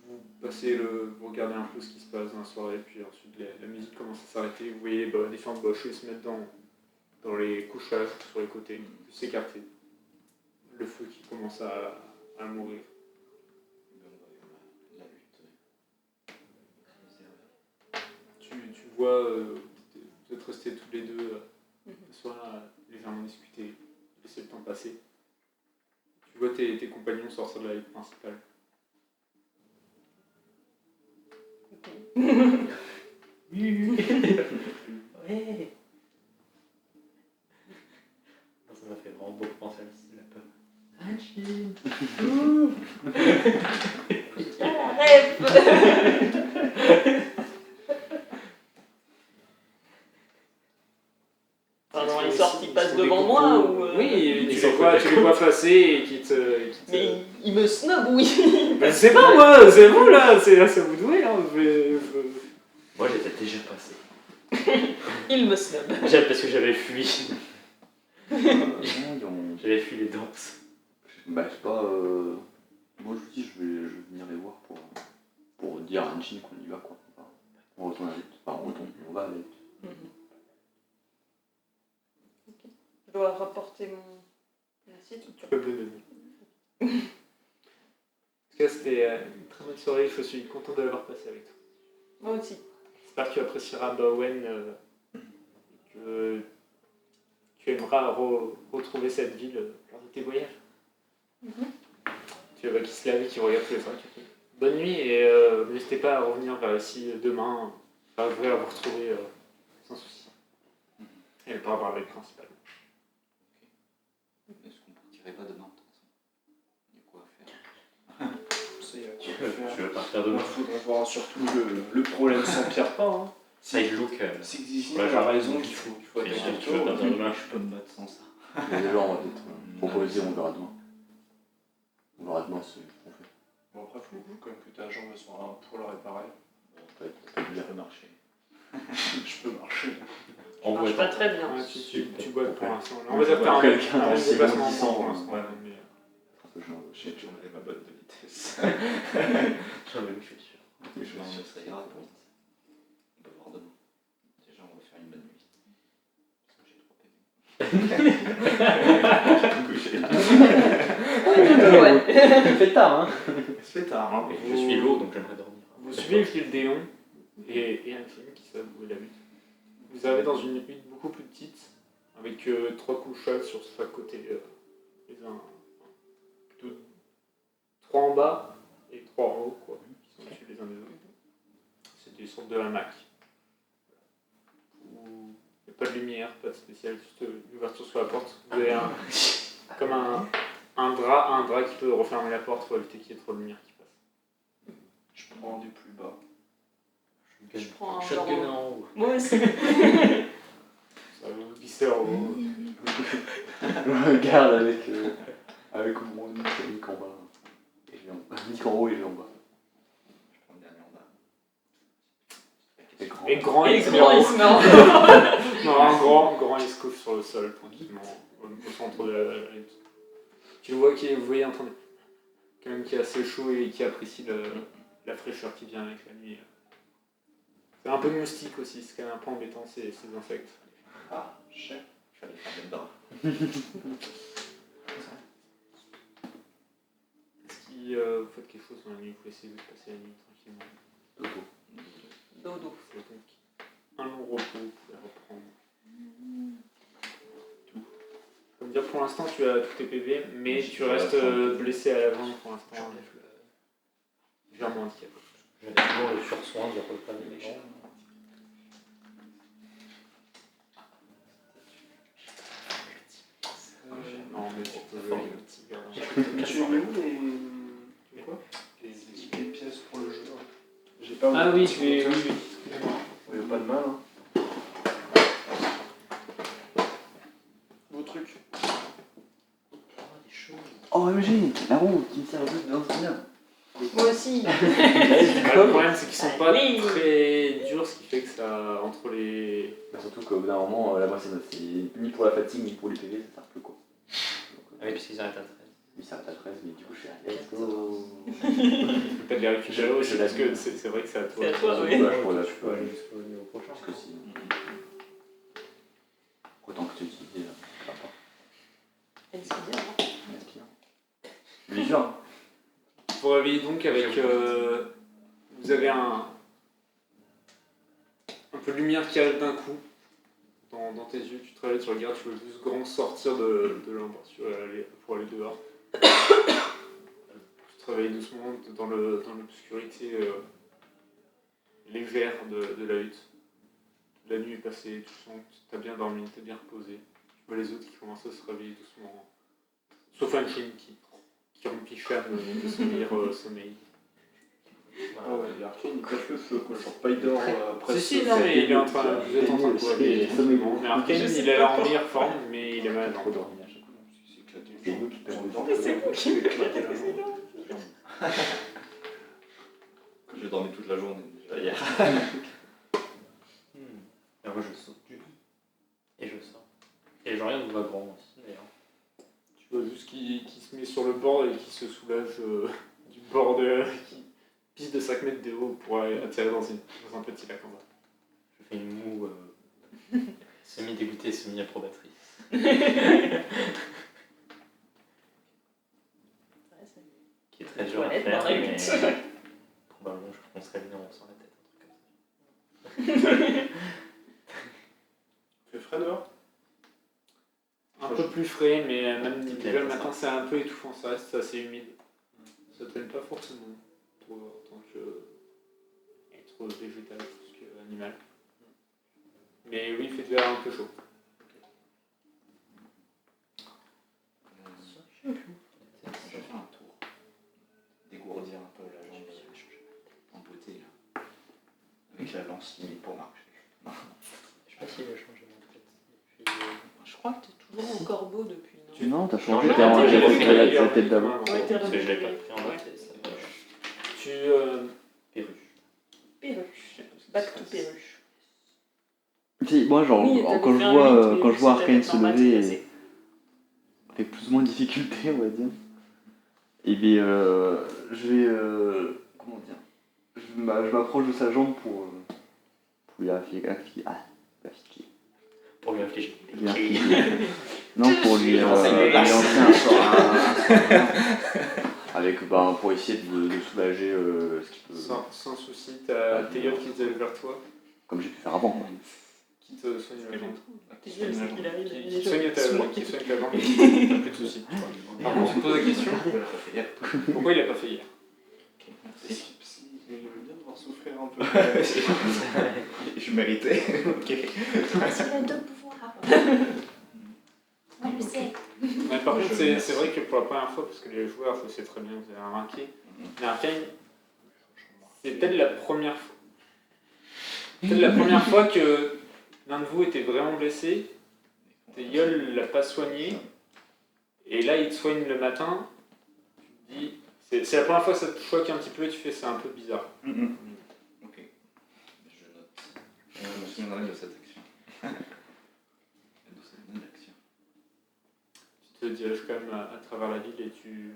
Vous regardez un peu ce qui se passe dans la soirée, puis ensuite la musique commence à s'arrêter. Vous voyez différentes boches se mettre dans les couchages sur les côtés, s'écarter. Le feu qui commence à mourir. La lutte. Tu vois, vous êtes restés tous les deux le soir légèrement discuter, laisser le temps passer. Tu vois tes compagnons sortir de la lutte principale. Ouais. Ça m'a fait vraiment beaucoup penser à la peur. Ah, la rêve. Pardon, ils passent devant moi ou Oui, tu les vois passer et qui te... Mais il me snob, oui. Ben, c'est pas moi, c'est vous là, c'est vous de jouer. Hein. Moi j'étais déjà passé. Il me snob. Parce que j'avais fui. Ils J'avais fui les danses. Bah, je sais pas. Moi, je vous dis, je vais venir les voir pour dire à Hanshin qu'on y va, quoi. Enfin, on retourne à la lutte. Enfin, on va à la lutte. Je dois rapporter mon assiette ou Tu pas? peux me le donner. En tout cas, c'était une très bonne soirée, je suis content de l'avoir passé avec toi. Moi aussi. J'espère que tu apprécieras Baowen, que tu aimeras retrouver cette ville lors de tes voyages. Tu vois Kislev qui regarde tous les 5 cafés. Bonne nuit et n'hésitez pas à revenir vers ici demain. J'arriverai à vous retrouver sans souci. Et elle part par la principale. Est-ce qu'on partirait pas demain de toute façon? Il y a quoi à faire? Tu veux partir Il demain? faudrait voir surtout le problème s'empire pas. Hein. Side look. C'est que Disney Ouais, a j'ai raison raison. qu'il faut Tu attaquer veux tôt. partir demain? Je peux me battre sans ça. Mais déjà, on va peut-être proposer, on verra demain. On verra demain ce qu'on fait. Bon, après, faut quand même que ta jambe soit là pour le réparer. Peut-être Je peux marcher. Je peux marcher. En marche vrai, pas très bien. Ouais, tu bois pour l'instant. On On va dire que t'as un quelqu'un un d'assez déplacement grandissant, pour l'instant. ouais. mais, J'ai tourné ma botte de vitesse. j'en ai une chaussure. Mais je vais ça ira pour vite. On peut voir demain. Déjà, on va faire une bonne nuit. Parce que j'ai 3 PV. Ouais. Il fait tard, hein? C'est tard, hein. Je suis lourd donc j'aimerais dormir. Vous suivez le fil d'Éon et un film qui s'appelle Où est la butte. Vous arrivez dans une hutte beaucoup plus petite, avec 3 couchages sur chaque côté, les uns, 3 en bas et 3 en haut, quoi, qui sont au-dessus les uns des autres. C'est des sortes de hamacs. Où il n'y a pas de lumière, pas de spécial, juste une ouverture sur la porte. Vous avez comme un drap qui peut refermer la porte pour éviter qu'il y ait trop de lumière qui passe. Je prends du plus bas. Je prends un Shotgun genre- en haut. Moi aussi. Ça vous glissez en haut. Regarde avec mon Nick en bas. Et je vais en bas. Nick en haut et je vais en bas. Je prends le dernier en bas. Et grand. Et grand, Et il se met grand, en il haut. se met en Non, un grand, il se couche sur le sol tranquillement, au centre de la lutte. Tu le vois vous voyez en train de... Quand même qui est assez chaud et qui apprécie la fraîcheur qui vient avec la nuit. C'est un peu de moustique aussi, c'est quand même un peu embêtant ces insectes. Ah, chef. Je vais aller faire des bains. Est-ce que vous faites quelque chose dans la nuit, vous essayez de passer la nuit tranquillement? Dodo. Dodo. C'est donc un long repos, vous pouvez reprendre. Comme dire, pour l'instant tu as tous tes PV, mais tu restes blessé à la jambe pour l'instant. Légèrement handicapé. J'avais toujours le sursoin de repas des gens. Non, mais tu peux jouer le petit gars. Tu mets où les quoi les pièces pour le jeu hein. J'ai pas Ah oui, oui. excusez-moi. Il n'y a pas de mal. Hein. Vos trucs. OMG, la roue qui me sert juste dans ce bien. Moi aussi. Le problème c'est qu'ils sont pas Allez. très durs, ce qui fait que ça entre les. Bah, surtout qu'au bout d'un moment, la moitié, c'est ni pour la fatigue ni pour les PV, ça sert plus quoi. Ah oui, puisqu'ils arrêtent à 13. Il s'arrête à 13, mais du coup je suis à let's go. Tu peux peut-être les récupérer aussi, Je parce que l'ai c'est vrai que c'est à toi. C'est à toi, oui. Ouais, je pourrais Tu peux aller jusqu'au niveau prochain. Parce que si. Autant que tu utilises, peu importe. Elle se dit, hein. Je l'ai sûr. Vous vous réveillez donc avec. Vous avez un peu de lumière qui arrive d'un coup dans tes yeux. Tu te réveilles, tu regardes, tu vois juste Grand sortir de l'embrasure pour aller dehors. Tu te réveilles doucement dans l'obscurité légère de la hutte. La nuit est passée, tu sens que tu as bien dormi, tu es bien reposé. Tu vois les autres qui commencent à se réveiller doucement. Sauf Anchine qui rempichame de son meilleur sommeil. Ah ouais, Arkane il pêche le feu quoi. Genre pas il dort après. Si, non, mais il est en train, vous êtes en train de quoi. Mais Arkane, il a l'air en meilleure forme, mais il est malade. Trop dormi à chaque fois. C'est éclaté. C'est nous qui perdons J'en le dors. C'est vous qui me claquez les J'ai dormi toute la journée déjà hier. Et moi je saute du lit. Et je sors. Et je regarde où va grand aussi d'ailleurs. Tu vois juste qu'il se met sur le bord et qui se soulage du bord qui pisse de 5 mètres de haut pour atterrir dans un petit lac en bas. Je fais une moue semi-dégoûtée, semi-approbatrice. Qui est très dur à Toilette faire, dans la mais hutte. probablement je pense réveiller en haussant la tête, un truc comme ça. Fait frais dehors. Un peu plus frais, mais même Petite déjà lèvre, le ça. matin c'est un peu étouffant, ça reste assez humide. Ça ne t'aime pas forcément en tant qu'être végétal plus qu'animal. Mais oui, il fait déjà un peu chaud. Je vais faire un tour. Dégourdir un peu la jambe en beauté là. Avec la lance limite pour marcher. Je sais pas s'il a changé en fait. Depuis, Je crois que t'es toujours en corbeau depuis, non Non, t'as Non, changé, j'ai t'es pas en été j'ai refait repris la la tête d'avant. Ouais, t'es parce que je l'ai pas revenu. pris en note et ça va. Tu Perruche. Perruche. Back to perruche. Si, moi, genre, Oui, t'avais quand fait je un vois, huit, mais quand je vois c'est Arkane peut-être se normal, lever, c'est passé. avec plus ou moins de difficulté, on va dire. Et bien, je vais. Comment dire je m'approche de sa jambe pour lui affliger. Pour lui infliger. Lui infliger. Non, pour lui Commence à lui lancer un sort. Avec, pour essayer de soulager ce qui peut. sans souci, t'as Théiol qui se dirige vers toi, Comme j'ai pu faire avant, quoi. qui te soigne la jambe. T'es vieux, c'est qu'il arrive. Qui soigne ta jambe, qui soigne ta jambe, t'as plus de soucis. Par contre, tu te poses la question, pourquoi il l'a pas fait hier? Il aime bien devoir souffrir un peu. Je méritais. Ok. Tu as deux pouvoirs. Moi, je sais. Mais par contre, c'est vrai que pour la première fois, parce que les joueurs, je sais très bien, vous avez remarqué, mais Arkane, c'est peut-être la première fois. Peut-être la première fois que l'un de vous était vraiment blessé, Théiol l'a pas soigné, et là il te soigne le matin, tu te dis. C'est la première fois que ça te choque un petit peu et tu fais c'est un peu bizarre. Ok. Je note. Je me souviendrai de cette action. De cette bonne action. Tu te diriges quand même à travers la ville et tu.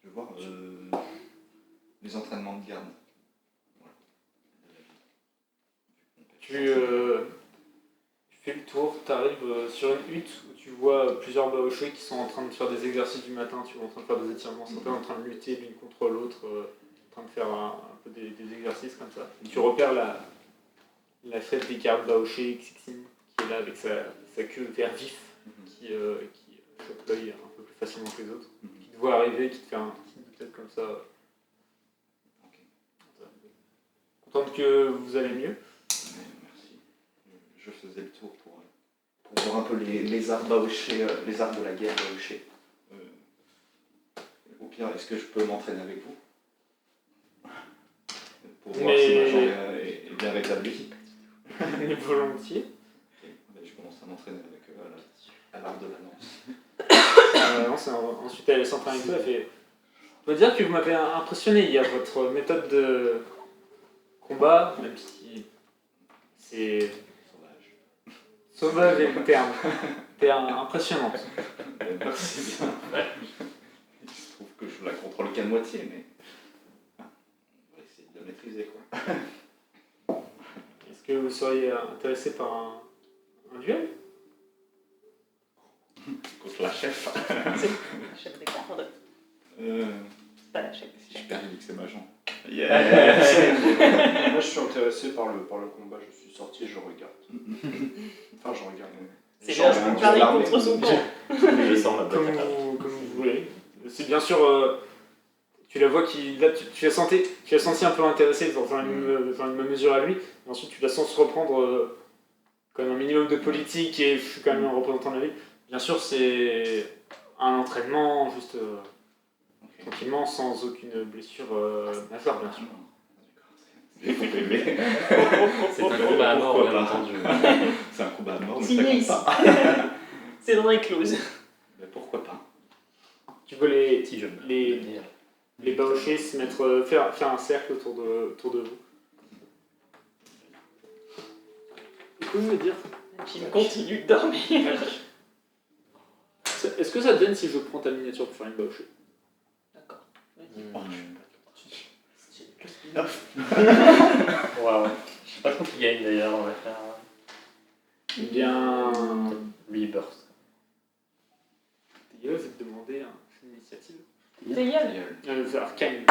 Je vais voir les entraînements de garde. Voilà. Tu fais le tour, tu arrives sur une hutte où tu vois plusieurs baochés qui sont en train de faire des exercices du matin, tu vois, en train de faire des étirements, certains en train de lutter l'une contre l'autre, en train de faire un peu des exercices comme ça. Et tu repères la chef des gardes Baoché, Xixin, qui est là avec sa queue vert vif, qui chope l'œil un peu plus facilement que les autres, qui te voit arriver, qui te fait un signe de tête comme ça. Ok. Contente que vous allez mieux. Merci. Je faisais le tour pour voir un peu les arts baochés, les arts de la guerre baochés. Au pire, est-ce que je peux m'entraîner avec vous? Pour voir si ma jambe est bien rétablie. Volontiers. Ok. Ben, je commence à m'entraîner avec à l'art de la lance. Ensuite, elle s'entraîne avec toi, elle fait. Je dois dire que vous m'avez impressionné. Il y a votre méthode de combat, même si c'est sauvage est le terme. C'est impressionnante. Merci bien. Il se trouve que je la contrôle qu'à moitié, mais on va essayer de la maîtriser, quoi. Est-ce que vous seriez intéressé par un duel? Contre la chef. La chef des gardes. C'est pas la chef. Si je perds, il dit que c'est ma jambe. Moi, je suis intéressé par le combat. Je suis sorti, je regarde. Enfin, je regarde. C'est bien, je parie contre son camp. Je sens la Comme bataille. vous voulez. C'est bien sûr. Tu la vois qui. Là, tu l'as senti un peu intéressé dans une même mesure à lui. Et ensuite, tu la sens se reprendre comme un minimum de politique et je suis quand même un représentant de la ville. Bien sûr, c'est un entraînement juste tranquillement, sans aucune blessure majeure, bien sûr. Il faut aimer. C'est un combat à mort, bien entendu. C'est un combat à mort, mais Signé ici. ça compte pas. C'est dans les clauses. Mais pourquoi pas? Tu vois Si je meurs. les baochés se mettre, faire un cercle autour de vous. Vous pouvez me dire, Il continue de dormir. est-ce que ça te gêne si je prends ta miniature pour faire une baoché? D'accord. Waouh. Je sais pas trop qui gagne d'ailleurs, on va faire. Eh bien, Lui burst. Théo, je vais te demander une initiative. Génial. C'est Arcane.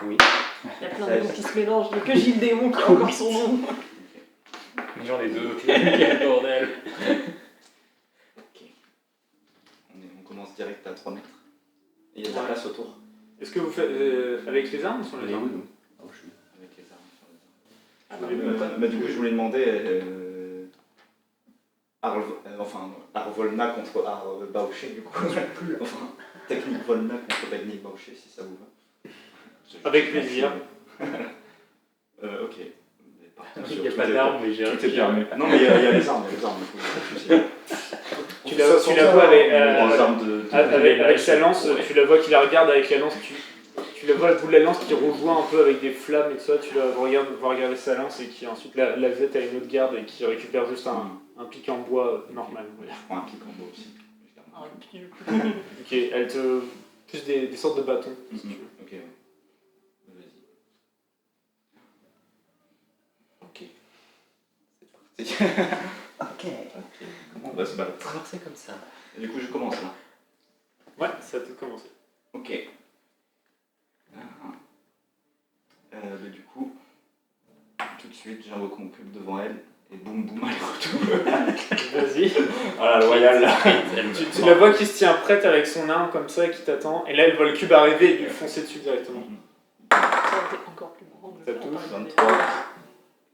Oui. Il y a plein de noms qui se mélangent. Il n'y a que Gilles Démon qui a encore son nom. Mais j'en ai deux. Quel bordel. Ok. On commence direct à 3 mètres. Et il y a de la place autour. Est-ce que vous faites avec les armes ou sans les armes? Avec les armes sur les armes. Du coup, je voulais demander Arvolna contre Baoché, du coup. Enfin, technique Volna contre technique Baoché, si ça vous va. Avec plaisir. Ok. Il n'y a pas d'armes, mais j'ai Tout est permis. Non, mais il y a les armes, Tu la vois avec avec sa lance, tu la vois qui la regarde avec la lance, tu la vois le bout de la lance qui rejoint un peu avec des flammes et tout ça, tu la vois regarder sa lance et qui ensuite la jette à une autre garde et qui récupère juste un pic en bois normal. Je prends un pic en bois aussi. Ok, elle te... plus des sortes de bâtons, si tu veux. Ok, ouais. Vas-y. Ok. C'est parti. Ok. Comment on va se battre? traverser comme ça. Et du coup, je commence là. Ouais, ça a tout commencé. Ok. Du coup, tout de suite, j'invoque mon cube devant elle et boum boum, aller-retour. Vas-y. Voilà, le royal là. Tu la vois qui se tient prête avec son arme comme ça et qui t'attend, et là elle voit le cube arriver et lui foncer dessus directement. Ça aurait été encore plus grand. Ça touche. 23,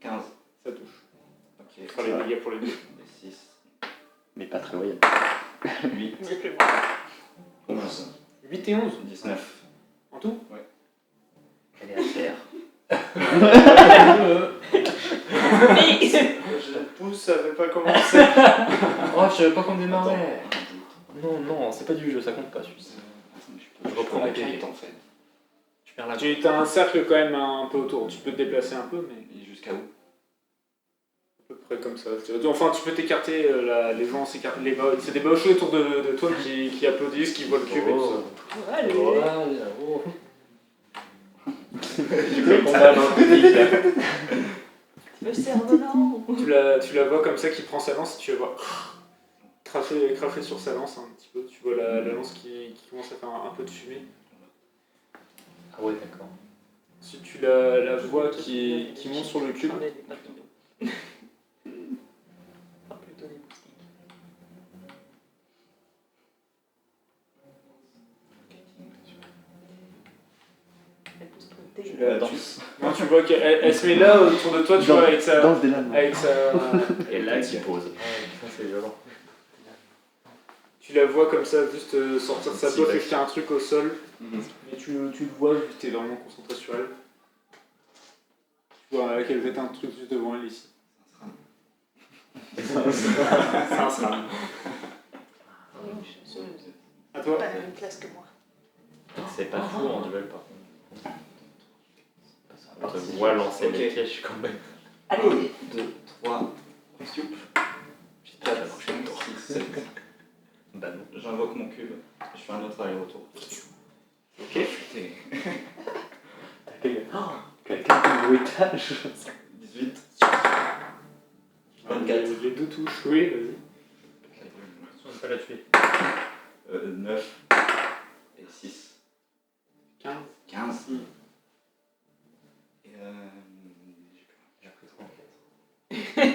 15. Ça touche. Ok. Tu feras les dégâts pour les deux. 6, Mais pas très royal. 8, C'est plus grand. 11, 8 et 11 19. en tout. Elle est à terre. Mais Je pousse, ça avait pas commencé. Oh, je savais pas qu'on démarrait. Non, c'est pas du jeu, ça compte pas. Je reprends la carte en fait. Je perds la Tu as un cercle quand même un peu autour, tu peux te déplacer un peu, mais Et jusqu'à où? à peu près comme ça. Enfin, tu peux t'écarter, les gens s'écartent, c'est des baochés autour de toi qui applaudissent, qui voient le cube et tout ça. allez. Le combat dans le public là. Le cerf-volant. Tu la vois comme ça qui prend sa lance, tu la vois cracher sur sa lance un petit peu. Tu vois la lance qui commence à faire un peu de fumée. Ah ouais, d'accord. Ensuite, tu la vois qui monte sur le cube. vois qu'elle se met là autour de toi, tu vois, avec sa... Danse des lames. Avec sa... Et là, il pose. Ça, c'est violent. Tu la vois comme ça, juste sortir sa poche et T-Rex. jeter un truc au sol. Mhm. Mais tu le vois, vu que t'es vraiment concentré sur elle. Tu vois qu'elle jette un truc juste devant elle ici. C'est un sram. Oui, je suis À toi. pas à la même classe que moi. C'est pas fou en duel par contre. On te voit lancer les Ok. pièges quand même. 1, 2, 3, J'ai 4, 5, 6, 7. Bah non. J'invoque mon cube. Je fais un autre aller-retour. Ok. Et Quelqu'un qui joue étage. 18. Alors, 24. les deux touches, oui, vas-y. On peut pas la tuer. 9 et 6. 15. 15. Et J'ai pris 34.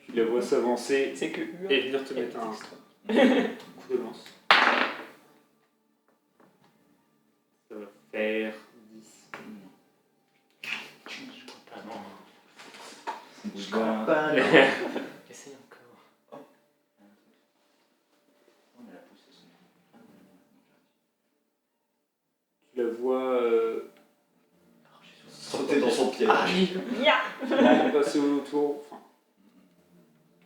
Tu la vois s'avancer C'est que et venir te mettre un coup de lance. Ça va faire 10. Je crois pas, non. je dois. Pas là. Essaye encore. On a la pousse, Tu la vois sauter dans son piège. Ya vraiment passer autour. Enfin,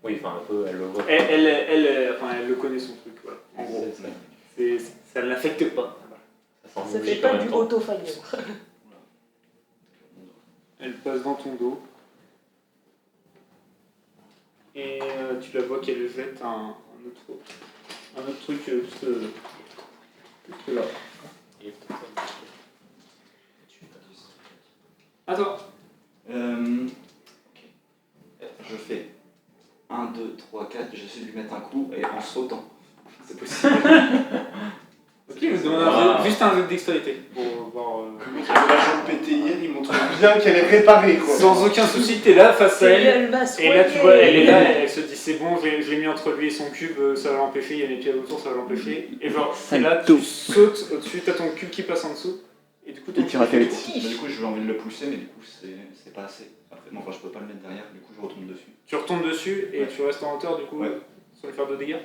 Oui, enfin un peu, elle le voit. elle le connaît son truc, voilà. En gros, C'est ça. ça ne l'affecte pas. Ça sent Ça logique fait pas en même du temps. auto-fire. Elle passe dans ton dos. Et tu la vois qu'elle jette un autre truc juste là. Et peut-être ça. À toi. Ok. Je fais 1, 2, 3, 4. J'essaie de lui mettre un coup et en sautant. C'est possible. Ok, je vous demande juste un jeu de dextérité pour voir. La jambe pétée hier, il montre bien qu'elle est réparée, quoi. Sans aucun souci, t'es là face à elle. elle m'a Et là, tu vois, elle est là, elle se dit c'est bon, je l'ai mis entre lui et son cube, ça va l'empêcher, il y a les pieds autour, ça va l'empêcher. Et genre, c'est là, tu sautes au-dessus, t'as ton cube qui passe en dessous, et du coup, ton Et tu atterris cube- dessus. Mais du coup, je vais envie de le pousser, mais du coup, c'est pas assez. Après, non, enfin, je peux pas le mettre derrière, du coup, je retombe dessus. Tu retombes dessus et Ouais. tu restes en hauteur, du coup, Ouais. sans lui faire de dégâts.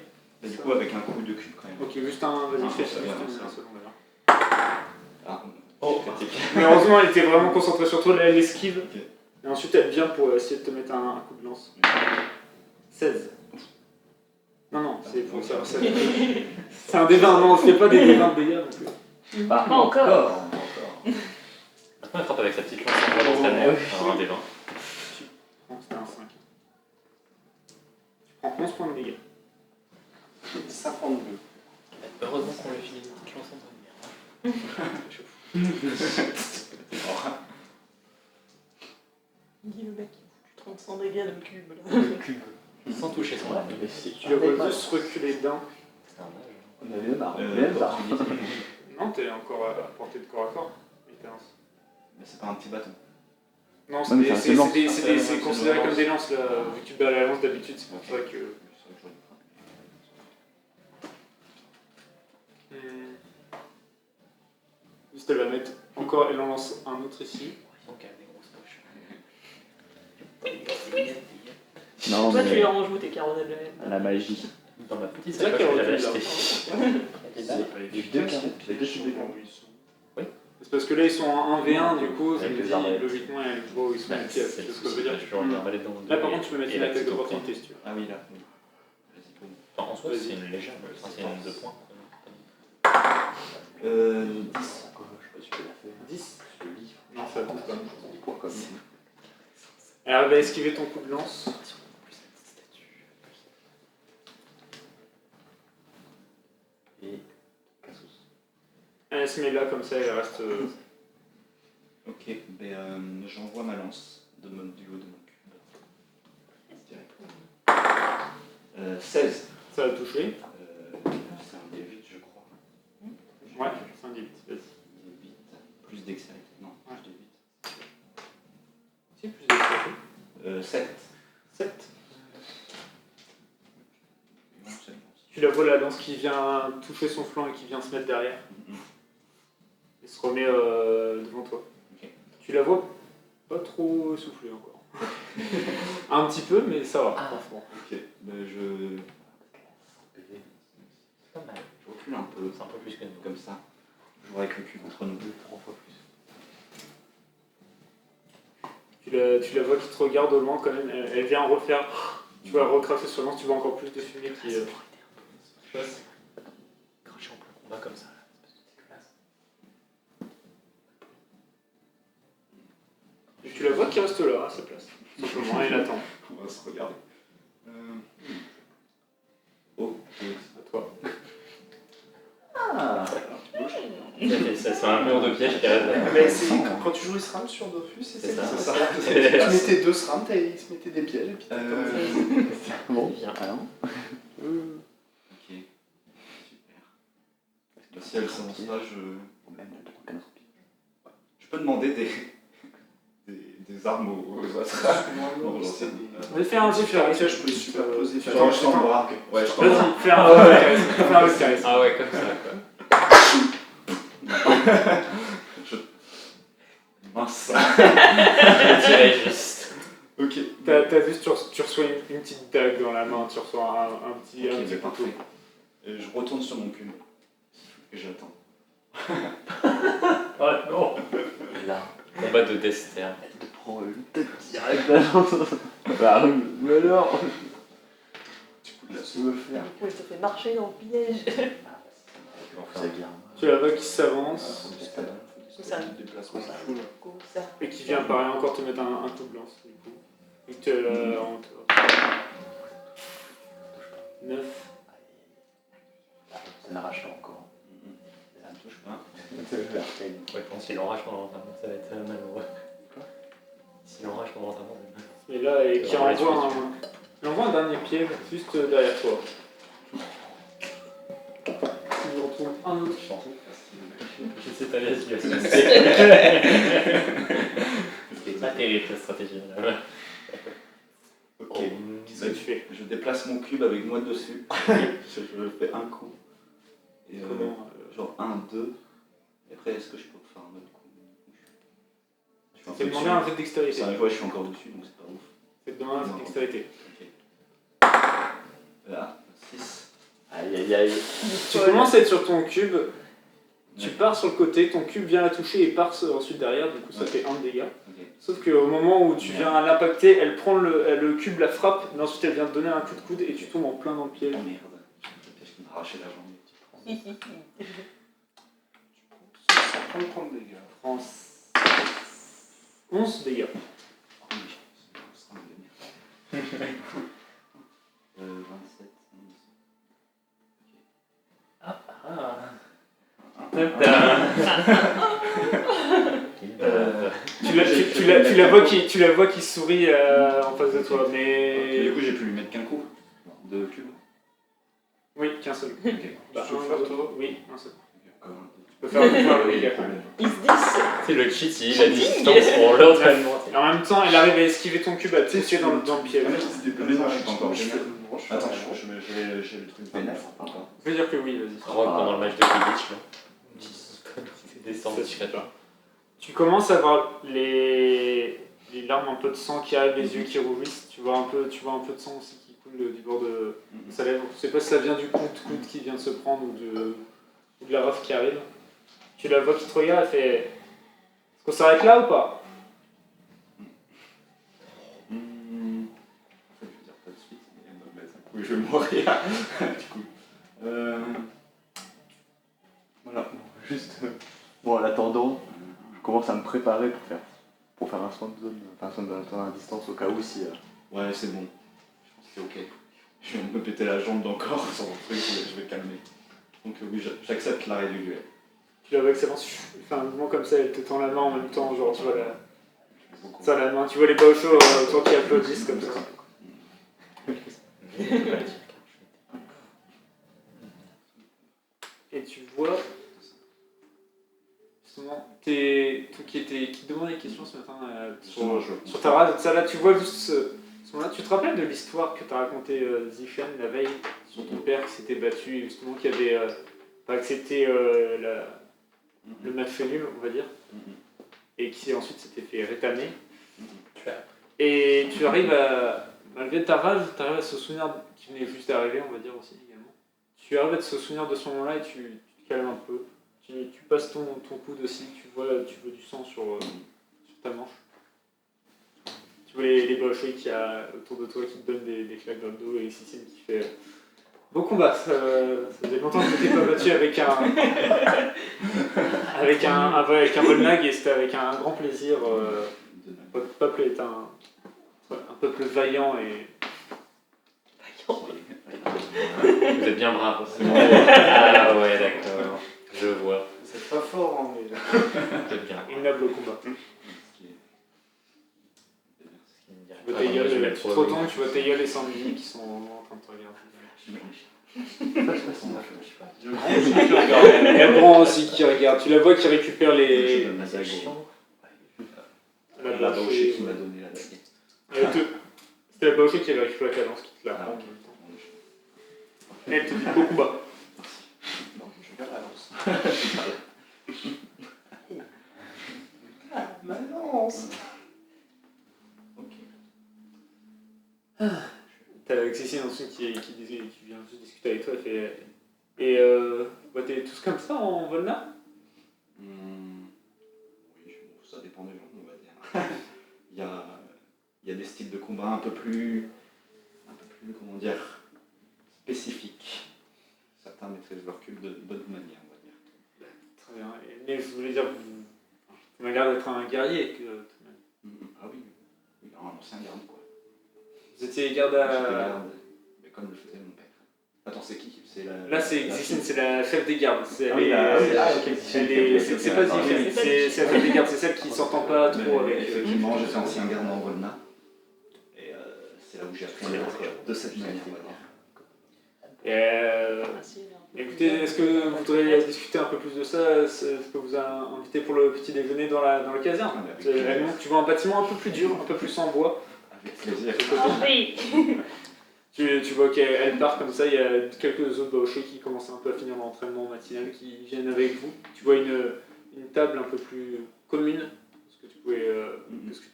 Et du coup, avec un coup de cube quand même. Ok, juste un, vas-y, Ah, fais ça juste va, un ça. second d'ailleurs. Ah, Oh. critique. Mais heureusement, elle était vraiment concentrée sur toi, là, elle esquive. Ok. Et ensuite, elle vient pour essayer de te mettre un coup de lance. 16. Non, c'est pour ça. C'est un D20, non, on fait pas des D20 de dégâts non plus. Pas encore. Maintenant, elle frappe avec sa petite lance en bois dans sa mer. Un des 20. Non, c'était un 5. Tu prends 11 points de dégâts. 52. Heureusement qu'on lui file une petite lance en bois de Dis le mec qui fout 30 dégâts de cube là. mer. Sans toucher son arme. Tu le vois juste reculer d'un. C'est un mage. On a bien marre. Bien marre. Non, t'es encore à portée de corps à corps. Expérience. Mais c'est pas un petit bâton. Non, Ouais, mais c'est un lance. c'est considéré comme des lances là. Vu que tu bats la lance d'habitude, c'est pour ça que. C'est vrai que j'aurais dû frapper. Juste elle va mettre encore, elle en lance un autre ici. Donc, elle a des grosses poches. Non, Toi, tu mais les ranges où tes caronnades de même. la magie. Dans ma petite C'est vrai sacoche que qu'elle j'avais recule, achetée. J'ai deux cartes. J'ai deux sous C'est parce que là ils sont en 1v1, du coup, je Avec me les dis arbalètes. logiquement il y a le droit où ils sont Bah, les pieds, c'est tu le vois ce que je souci, veux dire. j'ai toujours une arbalète dans mon dos. Là par contre tu peux mettre et une la attaque petite au d'opportunité si tu veux. Ah oui, là. Oui. Vas-y, boum. Enfin, en soi, c'est une légère, enfin, c'est une 2 points. 10. Je sais pas si tu peux la faire. 10. Je le livre. Non, ça touche pas. Des points comme ça. Elle va esquiver ton coup de lance. Et Cassos. Elle se met là comme ça, elle reste. Ok, ben, j'envoie ma lance du haut de mon cube. Direct. 16. Ça va toucher. C'est un D8, je crois. Ouais, c'est un 10, vas-y. D8. Plus dextérité. Non, Ouais. plus D8. C'est plus de 7. 7. Non, c'est bon. Tu la vois la lance qui vient toucher son flanc et qui vient se mettre derrière. Mhm. et se remet devant toi. Ok. Tu la vois pas trop essoufflée encore. Un petit peu, mais ça va, franchement. Ok, ben je Pas mal. recule un peu, C'est un peu plus que nous. comme ça. Je vois avec le cube entre nous deux. 3 fois plus. Tu la vois qui te regarde au loin quand même, elle vient refaire. Tu vois, recracher sur le lance, tu vois encore plus de fumée qui passe. Cracher en plein combat comme ça, là. C'est dégueulasse. Et tu la vois qui reste là, à sa place. Simplement, elle attend. On va se regarder. Oh, À toi. Ah, C'est un mur de piège qui reste là. Mais c'est quand tu jouais SRAM sur Dofus, c'est ça. ça. Tu mettais 2 SRAM, il se mettait des pièges et puis t'as bon, Viens. alors. ok. Super. Bah, si elle s'avance pas, Même le temps qu'elle je peux demander des armes aux autres. Non, j'en sais On va faire un petit faire je peux superposer. Genre, je t'en bras. Ouais, je t'en bras. Vas-y, fais un peu de caresse. Fais un peu de caresse. Ah ouais, comme ça, quoi. Mince. Je dirais juste. Ok. T'as vu, tu reçois une petite dague dans la main, tu reçois un petit Ok, couteau. c'est parfait. Et je retourne sur mon cube. Et j'attends. Oh non. Là, Combat de Dester. elle te prend une tête direct là. Bah oui, mais alors. Tu veux faire. Du coup, elle te fait marcher dans le piège. C'est bien. Tu la vois qui s'avance Ça. Déplacement. Comme ça. et qui vient pareil encore te mettre un coup de lance du coup. Et te 9. Ça n'arrache pas encore. Ça me touche pas. C'est Ouais, je pense qu'il enrage pendant l'entraînement, ça va être malheureux. S'il enrage pendant l'entraînement, Et là, et qui envoie un dernier piège juste derrière toi. Tu retrouves un autre. je sais pas bien ce qu'il va se passer. C'est pas terrible cette stratégie là. Ok. Oh, Qu'est-ce que tu fais? Je déplace mon cube avec moi dessus. Je fais un coup. Et Comment genre 1, 2. Et après, est-ce que je peux faire un autre coup? Je suis un C'est peu demander un dessus. jet de dextérité. C'est un jouet, je suis encore dessus, donc c'est pas ouf. C'est demander un jet de dextérité. Ok. Là, 6. Aïe aïe aïe. Tu commences à être sur ton cube, tu pars sur le côté, ton cube vient la toucher et part ensuite derrière, du coup ça fait 1 de dégâts. Ok. Sauf qu'au moment où tu viens à l'impacter, elle prend le cube, la frappe, mais ensuite elle vient te donner un coup de coude et tu tombes en plein dans le piège. Oh merde. Le piège qui m'a arraché la jambe. Ça prend 30 dégâts. Prends 11 dégâts. Oh oui, c'est un de merde. 27. Tu la vois qui sourit en face de toi, Et mais... du coup, j'ai pu lui mettre qu'un coup de cube. Oui, qu'un seul. Ok. Bah, Tu veux faire toi? Oui, un seul. Encore un. Tu peux faire le pouvoir de dégâts quand même. Ils se disent. C'est le cheat, il a distance pour l'entraînement. Et en même temps, elle arrive à esquiver ton cube, à te toucher dans le piège. Mais non, je suis pas encore Je génial. fais Attends, j'ai le truc vénère. Je veux dire que oui, vas-y. Rock pendant le match de Quidditch, là. C'est descendre Ça suffit pas. Tu commences à voir les larmes, un peu de sang qui arrivent, les yeux qui rougissent. Tu vois un peu de sang aussi qui coule du bord de sa lèvre. Je sais pas si ça vient du coude qui vient de se prendre ou de la raf qui arrive. Tu la vois qui te regarde, elle fait... Est-ce qu'on s'arrête là ou pas? En fait, je vais dire pas de suite, mais oui, je vais mourir. Du coup. Voilà, juste. Bon, en attendant, je commence à me préparer pour faire un soin de zone, enfin un soin de zone à distance au cas où si. Ouais, c'est bon. Je pense que c'est ok. Je viens de me péter la jambe encore sur mon truc, je vais calmer. Donc oui, j'accepte l'arrêt du duel. Tu la vois que ça fait un mouvement comme ça, elle te tend la main en même temps, genre tu vois la main, tu vois les Baochos autour qui applaudissent comme ça. Et tu vois, justement, qui te demandait des questions ce matin sur ta rade, ça là, tu vois juste ce moment-là, tu te rappelles de l'histoire que t'as raconté Zishan la veille sur ton père qui s'était battu et justement qui avait pas accepté le match fait nul, on va dire, et qui ensuite s'était fait rétamer. Et tu arrives à, malgré ta rage, tu arrives à se souvenir, qui venait juste d'arriver, on va dire aussi également, tu arrives à te souvenir de ce moment-là et tu te calmes un peu. Tu passes ton coude aussi, tu vois du sang sur ta manche. Tu vois les Baochés qu'il y a autour de toi qui te donnent des claques dans le dos et Sissine qui fait bon combat. Ça faisait longtemps que je n'étais pas battu avec un Volnag et c'était avec un grand plaisir. Votre peuple est un peuple vaillant et. Vous êtes bien brave. Ah ouais, d'accord. Je vois. C'est pas fort, hein, mais. Vous êtes bien. Ignoble combat. Tu vois tes Je gueules, vais tu mettre te retournes, tu vois tes gueules et Sandy qui sont en train de te regarder. Il y a Bran aussi qui regarde. Tu la vois qui récupère les. La Baoché qui m'a donné la dague. C'était la Baoché qui avait récupéré la cadence qui te la prend. Et elle te dit beau combat. Non, je garde la lance. Ma lance. Ok. T'as Xixine ensuite qui vient juste discuter avec toi. Elle fait. Et t'es tous comme ça en Volna? Oui, ça dépend des gens, on va dire. il y a des styles de combat un peu plus, comment dire, spécifiques. Certains maîtrisent leur cube de bonne manière, on va dire. Très bien. Mais je voulais dire, tu m'as l'air d'être un guerrier. Ah oui, un ancien garde, quoi. Vous étiez garde J'étais à. garde, mais comme le faisait mon père. Attends, c'est qui? Là, c'est Xixine, c'est la chef des gardes. C'est ok. c'est pas Xixine, c'est la chef des gardes, c'est celle qui s'entend pas trop avec. Effectivement, j'étais ancien garde en Volna. Et c'est là où j'ai appris à être de cette manière, on va dire. Écoutez, est-ce que vous voudriez discuter un peu plus de ça? Est-ce que vous a invité pour le petit déjeuner dans la caserne? Tu vois un bâtiment un peu plus dur, un peu plus en bois. Avec plaisir. Tu vois qu'elle part comme ça, il y a quelques autres Baochés qui commencent un peu à finir l'entraînement matinal qui viennent avec vous. Tu vois une table un peu plus commune, ce que tu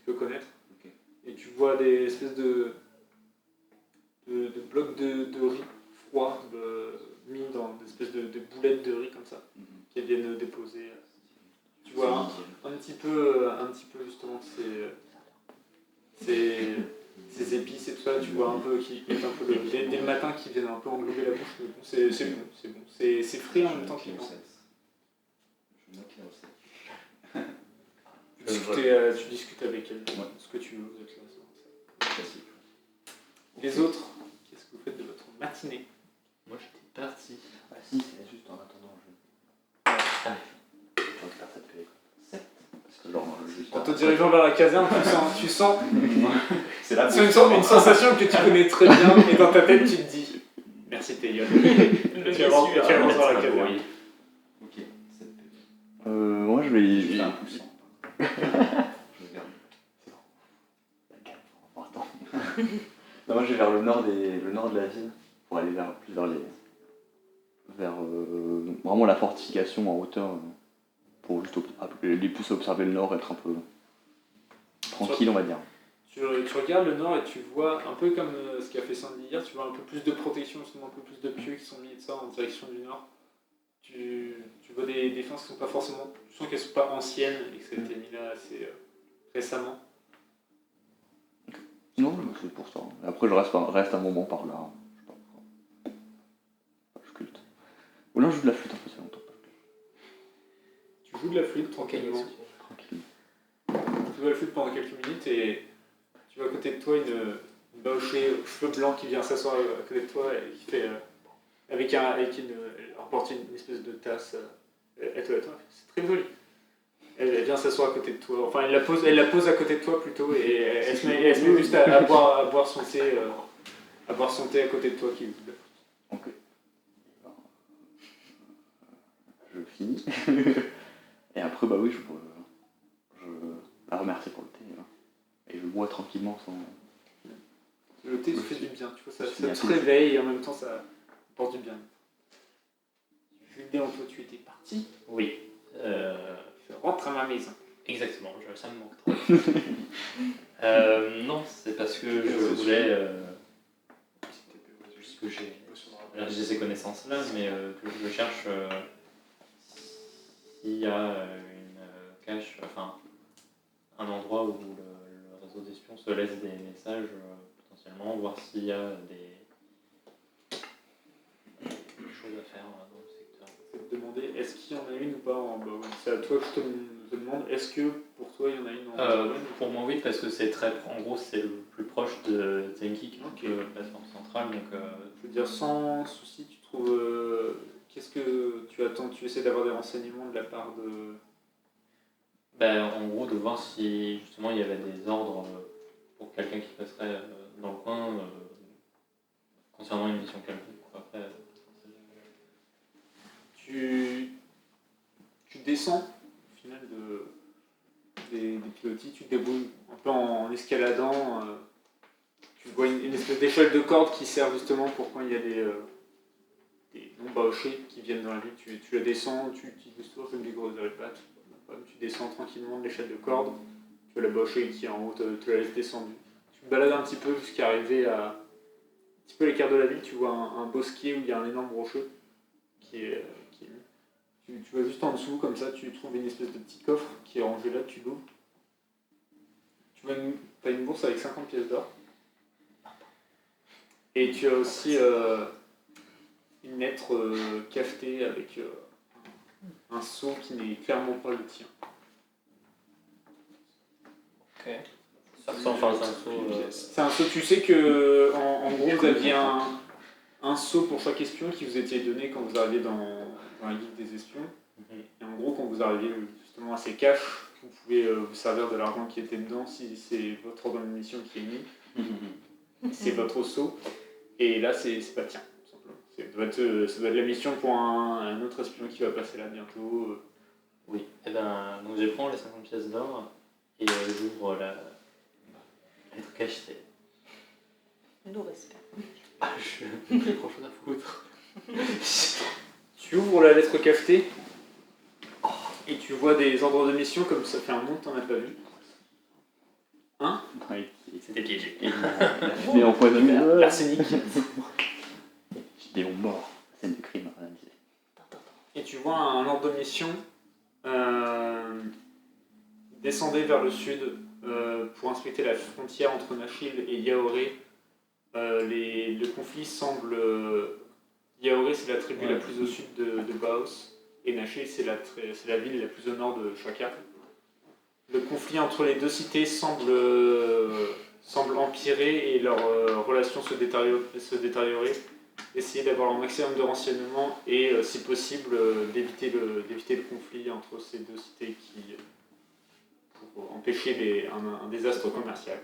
peux connaître. Okay. Et tu vois des espèces de blocs de riz froids mis dans des espèces de boulettes de riz comme ça, qui viennent déposer. Tu vois un petit peu justement ces épices et tout ça, tu vois un peu qui mettent un peu dès le matin qui viennent un peu englober la bouche, mais bon, c'est bon. C'est frais en même temps qu'il est. Je note la recette. Tu discutes avec elle, ce que tu veux, vous êtes là. Classique. Les autres, qu'est-ce que vous faites de votre matinée? Moi j'étais parti. Ah si, c'est juste en attendant, je récupère cette clé. 7. Parce que genre, juste En te dirigeant vers la caserne, tu sens C'est là une sensation que tu connais très bien, et dans ta tête tu te dis merci Théion. Tu avances vers la caserne. Ok. moi je vais. J'ai un pouce. Je regarde. Attends. Non, moi je vais vers le nord de la ville pour aller vers vraiment la fortification en hauteur pour juste les plus observer le nord, être un peu tranquille on va dire. Tu regardes le nord et tu vois un peu comme ce qu'a fait Sandy hier, tu vois un peu plus de protection, justement un peu plus de pieux qui sont mis de ça en direction du nord. Tu vois des défenses qui sont pas forcément, tu sens qu'elles sont pas anciennes et que ça a été mis là assez récemment. Non, c'est pour ça. Et après je reste un moment par là. Je sais pas. Je culte. Ou là je joue de la flûte un peu, c'est longtemps. Tu joues de la flûte tranquillement. Tu joues de la flûte pendant quelques minutes et tu vois à côté de toi une Baochée aux cheveux blancs qui vient s'asseoir à côté de toi et qui fait elle emporte une espèce de tasse. C'est très joli. Elle vient s'asseoir à côté de toi. Enfin, elle la pose à côté de toi plutôt et elle se met juste à boire son thé, à côté de toi qui joue de la flûte. Ok. Je finis. Et après bah oui je la remercie pour le thé. Et je bois tranquillement sans. Le thé, ça fait du bien, tu vois, ça te réveille et en même temps ça apporte du bien. Julien, toi tu étais parti? Oui. maison. Exactement, ça me manque trop. Non, c'est parce que je voulais, puisque j'ai ces connaissances-là, mais que je cherche s'il y a une cache, enfin un endroit où le réseau d'espions se laisse des messages potentiellement, voir s'il y a des choses à faire dans le secteur. C'est de demander est-ce qu'il y en a une ou pas en Bowen. C'est à toi que je te demande, est-ce que pour toi il y en a une en Bowen? Pour moi oui, parce que c'est en gros c'est le plus proche de Zenki, qui Ok. est la plateforme centrale, donc Je veux dire, sans souci, tu trouves. Qu'est-ce que tu attends? Tu essaies d'avoir des renseignements de la part de. en gros de voir si justement il y avait des ordres pour quelqu'un qui passerait dans le coin concernant une mission quelconque. Après, Tu descends, au final, des pilotis, tu te débrouilles un peu en escaladant. Tu vois une espèce d'échelle de corde qui sert justement pour quand il y a des non-bauchés qui viennent dans la ville. Tu la descends, tu utilises toujours une grosse de pattes. Tu descends tranquillement de l'échelle de corde. Tu as la bauchée qui est en haut, te la laisse descendre. Tu te balades un petit peu jusqu'à arriver à un petit peu à l'écart de la ville. Tu vois un bosquet où il y a un énorme rocher qui est mis. Tu vas juste en dessous, comme ça, tu trouves une espèce de petit coffre qui est rangé là, tu l'ouvres. Tu as une bourse avec 50 pièces d'or. Et tu as aussi une lettre cafetée avec un seau qui n'est clairement pas le tien. ok. Ça ressemble, enfin c'est un saut. C'est un seau, tu sais que en gros vous aviez un seau pour chaque espion qui vous était donné quand vous arriviez dans la guilde des espions. Et en gros, quand vous arrivez justement à ces caches, vous pouvez vous servir de l'argent qui était dedans si c'est votre ordre de mission qui est mis. C'est votre seau. Et là, c'est pas le tien, tout simplement. Ça doit être la mission pour un autre espion qui va passer là bientôt. Oui. Et donc je prends les 50 pièces d'or et j'ouvre la lettre cachetée. Nous respect. Je n'ai plus grand chose à foutre. Tu ouvres la lettre cafetée et tu vois des ordres de mission comme ça fait un moment que t'en as pas vu. Hein? Ouais, C'était piégé. il fait empoisonner. L'arsenic. Des bons morts. Scène de crime, rien à dire. Et tu vois un ordre de mission. Descendez vers le sud pour inspecter la frontière entre Nashil et Yaoré. Le conflit semble. Yaoré, c'est la tribu la plus au sud de Baos, et Nashil, c'est la ville la plus au nord de Shaka. Le conflit entre les deux cités semble empirer et leurs relations se détériorer. Essayez d'avoir un maximum de renseignements et, si possible, d'éviter le conflit entre ces deux cités pour empêcher un désastre commercial.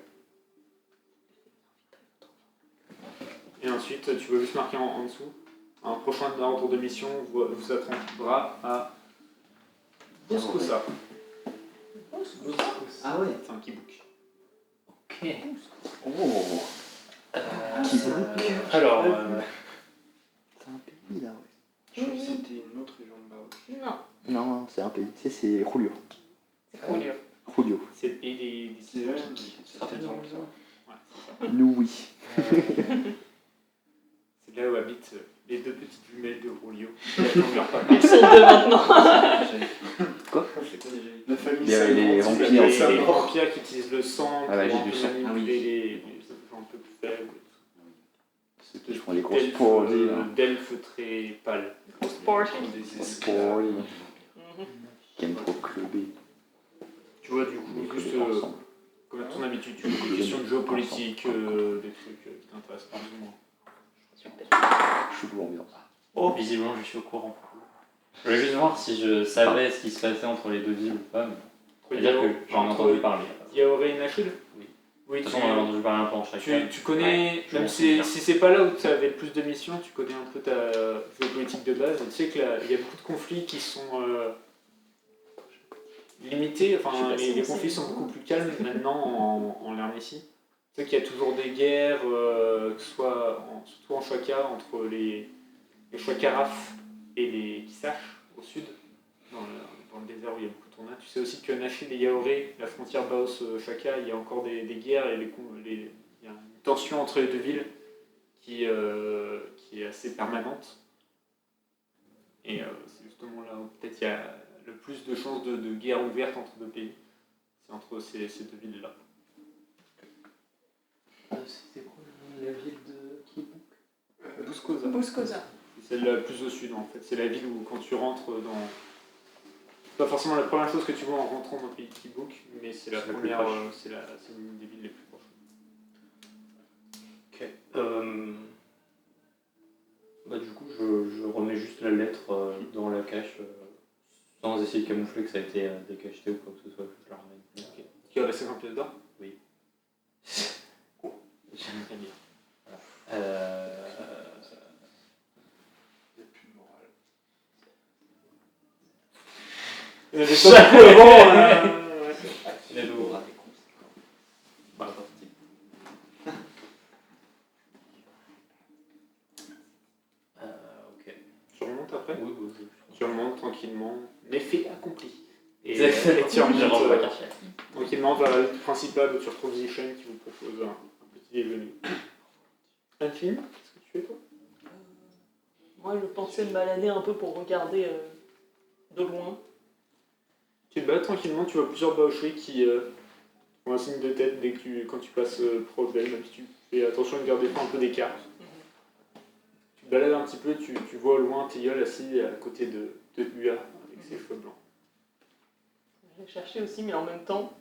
Et ensuite, tu veux juste marquer en dessous. Un prochain ordre de mission vous attendra à Boscosa. Ah ouais. C'est un kibouk. Ok. Oh, Alors, c'est un pays là, ouais. Je crois que c'était une autre région de Baos. Non, Non, c'est un pays. Tu sais, c'est Julio. c'est cool. Julio. C'est le pays des C'est eux qui ça rappelle dans dans le Ouais, c'est ça. Nous, oui. C'est là où habitent les deux petites jumelles de Rolio. Qui attendent leur papa. Ils sont deux maintenant. Quoi? C'est quoi déjà? La famille Les Salmon, vampires, tu l'as c'est fait Les les- savoir. vampires qui utilisent le sang Ah ouais, pour j'ai un du peu sang. manipuler les gens un peu plus faibles. Ceux qui font les grosses parodie. D'elfes très pâles. Grosse party. Des esclaves. Qui aiment trop clubber. Tu vois, du coup, juste ensemble. comme à ton habitude, tu vois des questions de géopolitique, des trucs qui t'intéressent pas plus ou moins. Chelou ambiance. oh, visiblement je suis au courant. Je voulais juste voir si je savais ce qui se passait entre les deux villes ou pas. C'est-à-dire que j'en ai entendu parler. Yaoré et Nashil. Oui. Oui, De toute façon, on en a entendu parler un peu en chacun. tu connais, je même m'en si souviens. c'est pas là où tu avais le plus de missions, tu connais un peu ta géopolitique de base. Et tu sais qu'il y a beaucoup de conflits qui sont limités. Enfin, les conflits sont beaucoup plus calmes maintenant en Lernécie. Tu sais qu'il y a toujours des guerres, que ce soit surtout en Shaka, entre les Shakaraf et les Kisach au sud, dans le désert où il y a beaucoup de tournois. Tu sais aussi que Nashville et Yaoré, la frontière Baos-Shaka, il y a encore des guerres et il y a une tension entre les deux villes qui est assez permanente. Et c'est justement là où peut-être il y a le plus de chances de guerre ouverte entre deux pays. C'est entre ces deux villes-là. C'était quoi la ville de Kibuk? Buskoza. Buskoza. C'est celle la plus au sud en fait. C'est la ville où quand tu rentres dans... C'est pas forcément la première chose que tu vois en rentrant dans le pays de Kibuk, mais c'est la C'est la plus première, proche. c'est une des villes les plus proches. Ok. Du coup, je remets juste la lettre dans la cache, sans essayer de camoufler que ça a été décacheté ou quoi que ce soit, je la ramène. Ok. Qui a la 50 pièces d'or? Oui. Très bien. Il n'y a plus de morale. Il y avait ça beaucoup avant. Les Il y loups. aura des conséquences. Pas parti. Ok. Tu remontes après? Oui, oui, oui. Tu remontes tranquillement. L'effet accompli. Et Exactement. et tu remontes Je renvoie Karchak. tranquillement vers la route principale où tu retrouves Zishen qui vous propose un petit déjeuner. Infine, qu'est-ce que tu fais toi? Moi, je pensais me balader un peu pour regarder de loin. Tu te balades tranquillement, tu vois plusieurs boucheries qui font un signe de tête quand tu passes proche d'elles, même si tu fais attention de garder un peu d'écart. Tu te balades un petit peu, tu vois au loin Tilleul assis à côté de Ua avec ses cheveux blancs. J'ai cherché aussi, mais en même temps.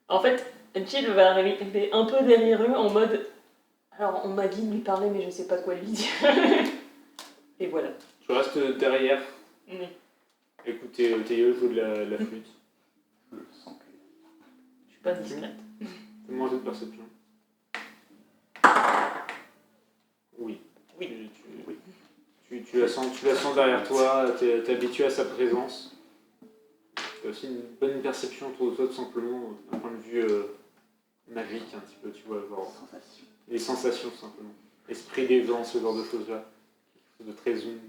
En fait, Jill va arriver un peu derrière eux en mode. Alors, on m'a dit de lui parler, mais je sais pas quoi lui dire. Et voilà. Tu restes derrière, Oui. écouter Tilleul jouer de la flûte. Je sens que. Je suis pas discrète. Fais-moi un jeu de perception. Oui. Oui. Tu la sens derrière toi, t'es habitué à sa présence. Tu as aussi une bonne perception autour de toi, tout simplement, d'un point de vue magique, un petit peu, tu vois, genre Sensation. les sensations, tout simplement. L'esprit des gens, ce genre de choses-là. Quelque chose de très zoom.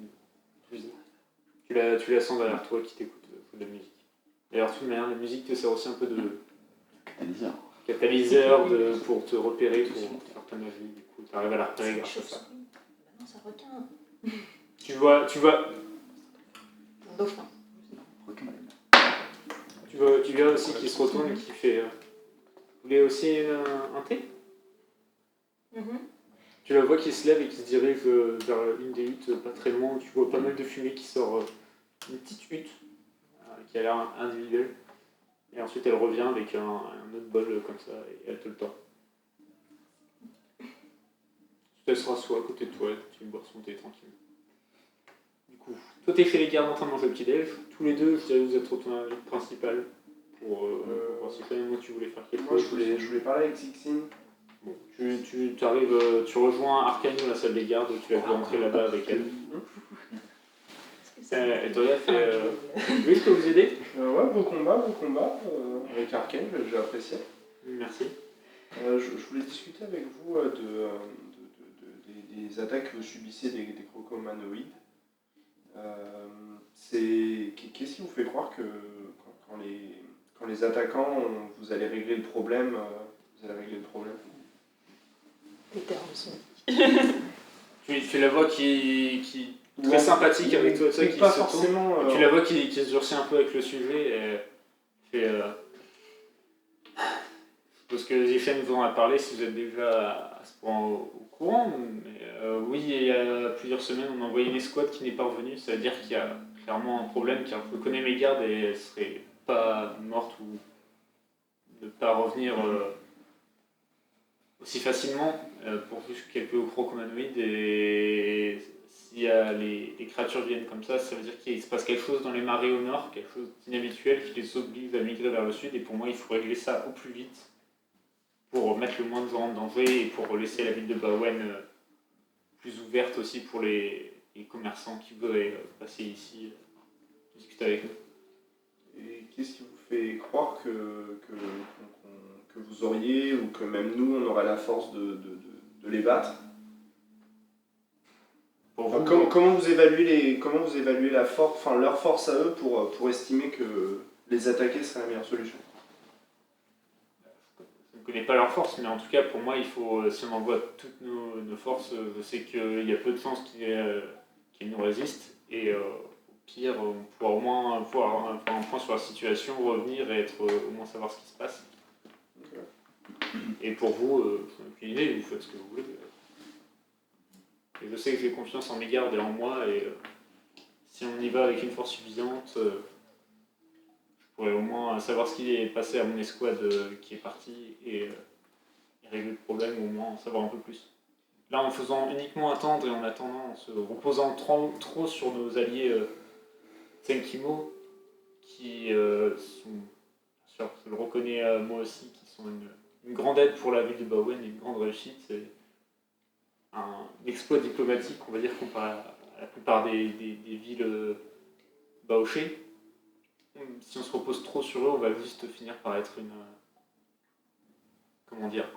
Tu la sens derrière toi qui t'écoute de la musique. D'ailleurs, de toute manière, la musique te sert aussi un peu de Catalyseur. catalyseur pour te repérer, pour faire ta magie. Du coup, tu arrives à la repérer grâce à ça. Bah non, ça requin. Tu vois, Un dauphin. Requin baleine. tu vois aussi qu'il se retourne et qui fait. Vous voulez aussi un thé? Tu la vois qui se lève et qui se dirige vers une des huttes pas très loin où tu vois pas mal de fumée qui sort une petite hutte qui a l'air individuelle. Et ensuite elle revient avec un autre bol comme ça et elle te le tend. Elle se rassoit à côté de toi et continue de boire son thé tranquille. Du coup, toi t'es chez les gardes en train de manger le petit-déj. Tous les deux, je dirais que vous êtes retournés à la ville principale pour voir si moi tu voulais faire quelque Moi, chose. je voulais parler avec Zixin. Bon, tu arrives, tu rejoins Arcano, la salle des gardes, tu la vois entrer là-bas avec elle. Et Toria fait oui, je peux vous aider? Ouais, beau combat. Avec Arkane, j'ai apprécié. Merci. Je voulais discuter avec vous des attaques que vous subissez des crocomanoïdes. Qu'est-ce qui vous fait croire que quand les attaquants, vous allez régler le problème Les termes sont. Tu la vois qui est très sympathique avec toi, ça, qui pas se tourne. forcément. Et tu la vois qui se durcit un peu avec le sujet et fait. Je suppose que les Zishen vous en a parlé si vous êtes déjà à ce point au courant. Mais oui, il y a plusieurs semaines, on a envoyé une escouade qui n'est pas revenue. Ça veut dire qu'il y a clairement un problème, car je connais mes gardes et elles ne seraient pas mortes ou ne pas revenir aussi facilement pour juste quelques crocomanoïdes. Et si les créatures viennent comme ça veut dire qu'il se passe quelque chose dans les marées au nord, quelque chose d'inhabituel qui les oblige à migrer vers le sud. Et pour moi, il faut régler ça au plus vite pour mettre le moins de gens en danger et pour laisser la ville de Bawen plus ouverte aussi pour les commerçants qui voudraient passer ici discuter avec nous. Et qu'est-ce qui vous fait croire que vous auriez, ou que même nous, on aurait la force de les battre? Pour Enfin, vous, comment vous évaluez la force, enfin leur force à eux pour estimer que les attaquer serait la meilleure solution? Je ne connais pas leur force, mais en tout cas, pour moi, si on envoie toutes nos forces, je sais qu'il y a peu de chances qu'ils nous résistent. Et au pire, on pourra au moins faire un point sur la situation, revenir et au moins savoir ce qui se passe. Et pour vous, je n'ai aucune idée, vous faites ce que vous voulez. Et je sais que j'ai confiance en mes gardes et en moi, et si on y va avec une force suffisante, je pourrais au moins savoir ce qui est passé à mon escouade qui est partie et régler le problème, ou au moins en savoir un peu plus. Là, en faisant uniquement attendre et en attendant, en se reposant trop sur nos alliés Tsenkimo, qui sont, bien sûr, je le reconnais moi aussi, qui sont une grande aide pour la ville de Baowen et une grande réussite. C'est un exploit diplomatique, on va dire, comparé à la plupart des villes baochées. Si on se repose trop sur eux, on va juste finir par être comment dire,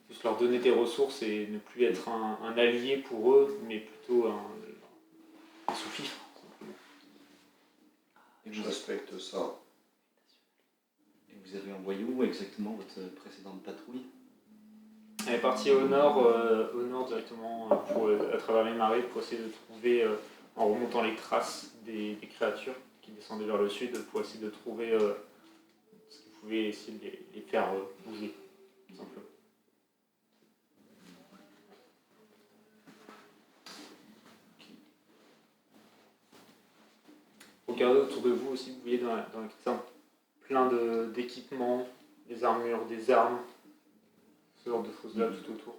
juste leur donner des ressources et ne plus être un allié pour eux, mais plutôt un sous-fifre. Et Je respecte ça. vous avez envoyé où exactement votre précédente patrouille? Elle est partie au nord directement à travers les marais pour essayer de trouver, en remontant les traces des créatures qui descendaient vers le sud, pour essayer de trouver ce qui pouvait essayer de les faire bouger, tout simplement. Regardez autour de vous aussi, vous voyez dans la caserne plein d'équipements, des armures, des armes, ce genre de choses-là tout autour.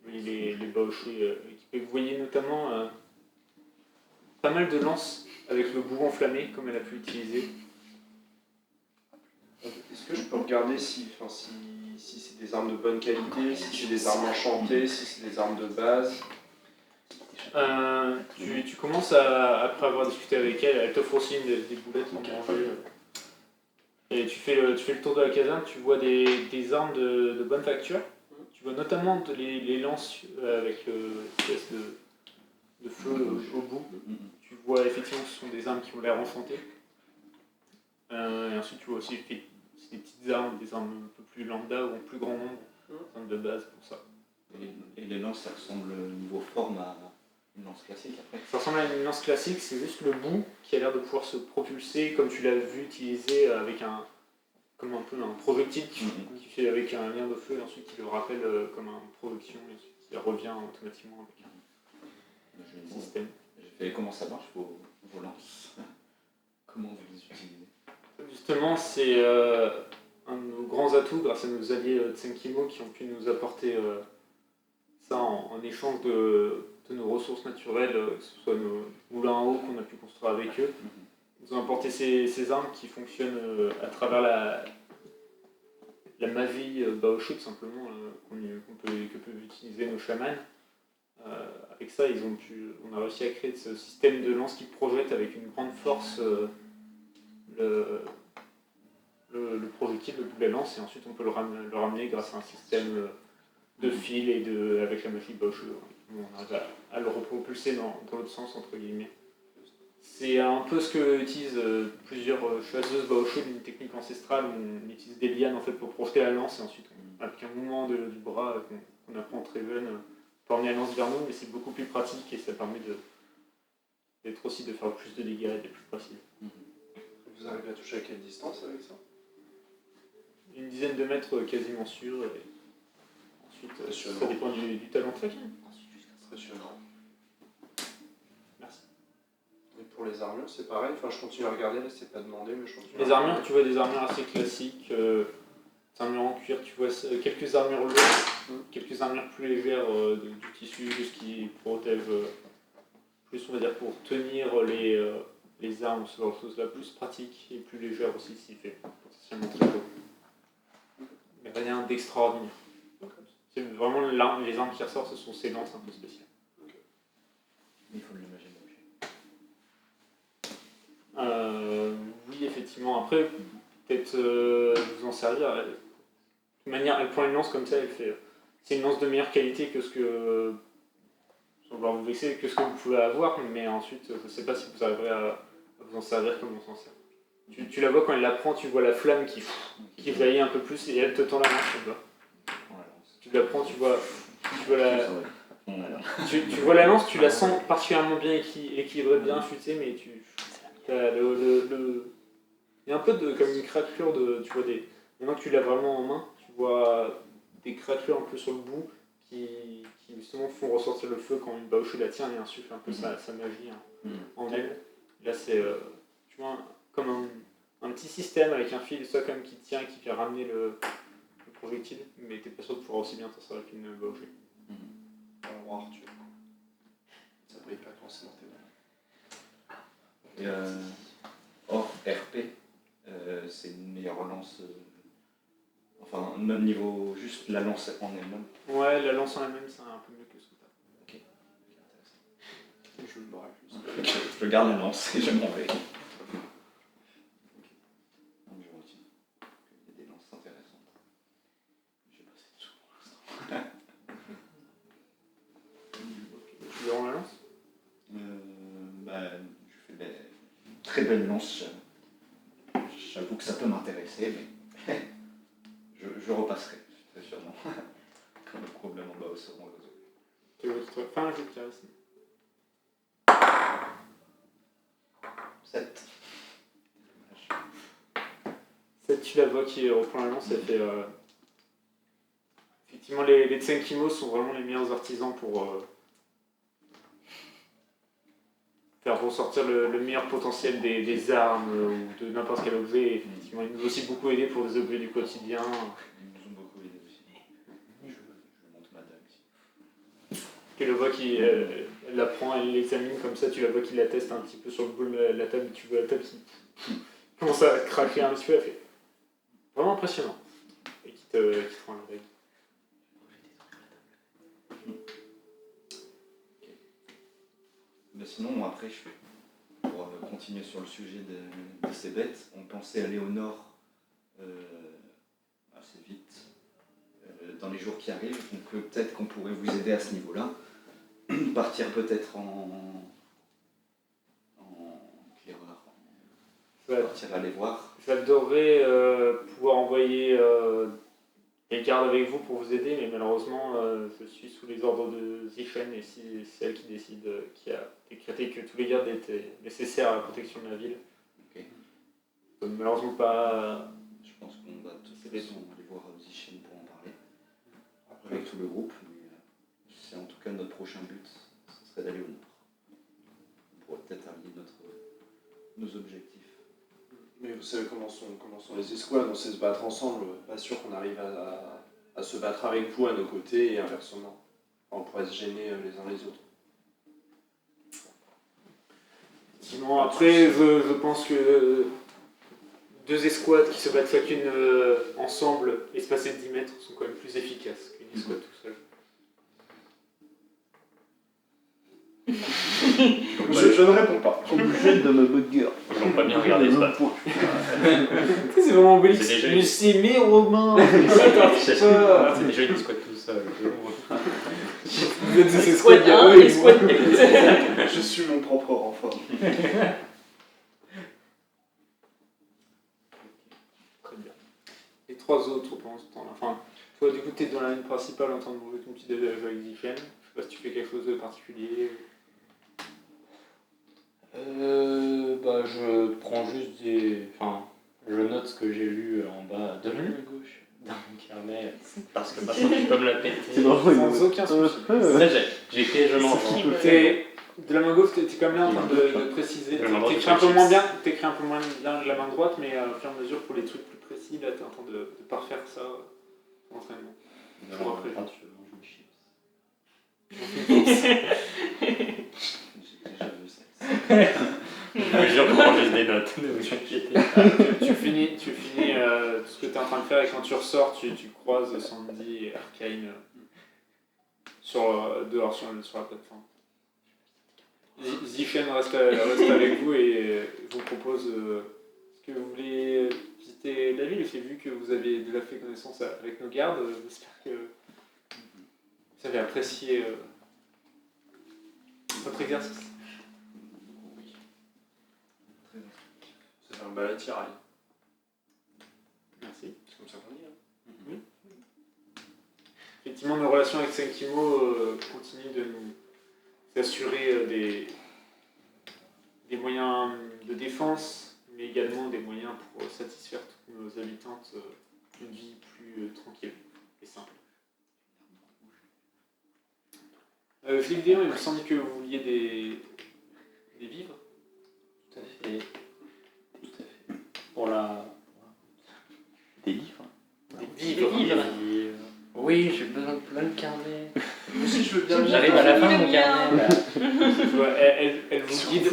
Vous voyez les baochés équipés. Vous voyez notamment pas mal de lances avec le bout enflammé, comme elle a pu utiliser. Est-ce que je peux regarder si c'est des armes de bonne qualité, si c'est des armes enchantées, si c'est des armes de base? Tu commences après avoir discuté avec elle t'offre aussi des boulettes pour manger. Et tu fais le tour de la caserne, tu vois des armes de bonne facture. Tu vois notamment les lances avec une espèce de feu au bout. Tu vois effectivement que ce sont des armes qui ont l'air enchantées. Et ensuite tu vois aussi des petites armes, des armes un peu plus lambda ou en plus grand nombre, des armes de base pour ça. Et les lances, ça ressemble niveau forme à une lance classique après? Ça ressemble à une lance classique, c'est juste le bout qui a l'air de pouvoir se propulser comme tu l'as vu utiliser avec comme un peu un projectile qui fait avec un lien de feu et ensuite qui le rappelle comme une projection et ensuite il revient automatiquement avec un système. Comment ça marche vos lances? Comment vous les utilisez? Justement, c'est un de nos grands atouts grâce à nos alliés Tsenkimo qui ont pu nous apporter ça en échange de nos ressources naturelles, que ce soit nos moulins à eau qu'on a pu construire avec eux. Ils ont apporté ces armes qui fonctionnent à travers la magie baoché, tout simplement, que peuvent utiliser nos chamans. Avec ça, on a réussi à créer ce système de lance qui projette avec une grande force le projectile, le bout de la lance, et ensuite on peut le ramener grâce à un système de fil et avec la magie Baoche. On arrive à le repropulser dans l'autre sens, entre guillemets. C'est un peu ce que utilisent plusieurs chasseuses Baoche d'une technique ancestrale où on utilise des lianes en fait, pour projeter la lance, et ensuite avec un mouvement du bras qu'on apprend très jeune, on peut emmener la lance vers nous, mais c'est beaucoup plus pratique et ça permet d'être aussi de faire plus de dégâts et d'être plus précis. Vous arrivez à toucher à quelle distance avec ça? Une dizaine de mètres quasiment sûr, et ensuite ça dépend du talent de chacun. Impressionnant. Merci. Et pour les armures, c'est pareil, enfin je continue à regarder, là c'est pas demandé, mais je continue. Les armures, tu vois des armures assez classiques, des armures en cuir, tu vois quelques armures lourdes, quelques armures plus légères du tissu, juste qui protègent plus, on va dire, pour tenir les armes, ce genre de choses là, plus pratique et plus légère aussi s'il fait potentiellement très chaud. Mais rien d'extraordinaire. C'est vraiment les armes qui ressortent, ce sont ces lances un peu spéciales. Il faut de la magie Baoché. Oui, effectivement. Après, peut-être vous en servir. De toute manière, elle prend une lance comme ça, c'est une lance de meilleure qualité que ce que sans vouloir vous vexer, que ce que vous pouvez avoir, mais ensuite, je ne sais pas si vous arriverez à vous en servir comme on s'en sert. Tu la vois quand elle la prend, tu vois la flamme qui jaillit un peu plus et elle te tend la main, tu vois. Tu la prends, tu vois tu vois la lance, tu la sens particulièrement bien équilibrée, bien affûtée, mais t'as il y a un peu comme une craquelure tu vois maintenant que tu l'as vraiment en main, tu vois des craquelures un peu sur le bout qui justement font ressortir le feu quand une baoche la tient et insuffle un peu sa magie en elle. Là c'est tu vois comme un petit système avec un fil soit comme qui tient et qui fait ramener le projectile, mais t'es pas sûr de pouvoir aussi bien t'en servir qu'une baoche. Alors, Arthur. Ça brille pas quand c'est dans tes mains. Et hors RP, c'est une meilleure lance. Enfin, même niveau, juste la lance en elle-même. Ouais, la lance en elle-même, c'est un peu mieux que ce que t'as. Ok, intéressant. Je me braque juste. Je garde la lance et je m'en vais. Donc je retiens qu'il y a des lances intéressantes. Je vais passer dessous pour l'instant. Tu lui rends la lance? Je fais des très belles lances. J'avoue que ça peut m'intéresser, mais je repasserai, très sûrement. Quand le problème en bas seront résolus. Tu veux qu'il te fais un jeu de charisme. 7. 7, tu la vois qui reprend la lance, elle fait. Effectivement, les Tsenkimo sont vraiment les meilleurs artisans pour faire ressortir le meilleur potentiel des armes ou de n'importe quel objet. Et effectivement, ils nous ont aussi beaucoup aidé pour des objets du quotidien. Ils nous ont beaucoup aidés aussi. Je monte ma dague ici. Tu la vois qui elle la prend, elle l'examine comme ça, tu la vois qui la teste un petit peu sur le bout de la table, tu vois la table qui commence à craquer un petit peu, elle fait vraiment impressionnant. Et qui te rend la dague. Mais sinon, après, pour continuer sur le sujet de ces bêtes, on pensait aller au nord assez vite dans les jours qui arrivent. Donc peut-être qu'on pourrait vous aider à ce niveau-là. Partir peut-être en éclaireur, partir aller voir. J'adorerais pouvoir envoyer des gardes avec vous pour vous aider, mais malheureusement, je suis sous les ordres de Zichen et c'est elle qui décide, qui a décrété que tous les gardes étaient nécessaires à la protection de la ville. Ok. Donc malheureusement pas. Je pense qu'on va de toute C'est des façon aller voir Zichen pour en parler. Après, avec tout le groupe. Mais, c'est en tout cas notre prochain but, ce serait d'aller au nord. On pourrait peut-être allier nos objectifs. Mais vous savez comment sont les escouades, on sait se battre ensemble, pas sûr qu'on arrive à se battre avec vous à nos côtés et inversement. On pourrait se gêner les uns les autres. Sinon, après, je pense que deux escouades qui se battent chacune ensemble, espacées de 10 mètres, sont quand même plus efficaces qu'une escouade tout seul. Je ne réponds pas. Obligé de me bugger. Ils n'ont pas bien regardé ce battre. C'est vraiment Obélix. C'est déjà Mais c'est mes Romains. C'est déjà une squad tout seul. Vous êtes des Escouade escouades 1, escouade 8. Je suis mon propre renfort. Très bien. Les trois autres pendant ce temps-là. Enfin, toi, du coup, t'es dans la ligne principale en train de manger ton petit déjeuner avec Zichen. Je sais pas si tu fais quelque chose de particulier. Je prends juste des. Enfin, je note ce que j'ai lu en bas de la main gauche d'un carnet. Parce que maintenant tu peux me la péter. C'est vraiment Sans aucun souci. Ça, j'ai écrit je mange. T'es de la main gauche, t'es quand même là en train de préciser. De la main droite, T'écris un peu moins bien, de la main droite, mais au fur et à mesure pour les trucs plus précis, là t'es en train de parfaire ça l'entraînement. Toujours après. J'ai déjà vu ça. Je jure qu'on prend juste des notes. Ne vous inquiétez pas. Tu finis tout ce que tu es en train de faire et quand tu ressors, tu croises Sandy et Arcane dehors sur la plateforme. Zichen reste avec vous et vous propose est-ce que vous voulez visiter la ville? J'ai vu que vous avez déjà fait connaissance avec nos gardes. J'espère que vous avez apprécié votre exercice. Oui. Très bien. C'est un bel attirail. Merci. C'est comme ça qu'on dit. Hein. Effectivement, nos relations avec Senkimo continuent de nous assurer des moyens de défense, mais également des moyens pour satisfaire toutes nos habitantes d'une vie plus tranquille et simple. Philippe, il me semble que vous vouliez des vivres. Tout à fait. Tout à fait. Pour la. Des livres. Des vivres. Oui, j'ai besoin de plein de carnets. Moi aussi, je veux bien. J'arrive à la fin de mon Le mien. carnet. Là. Tu vois, elle vous guide.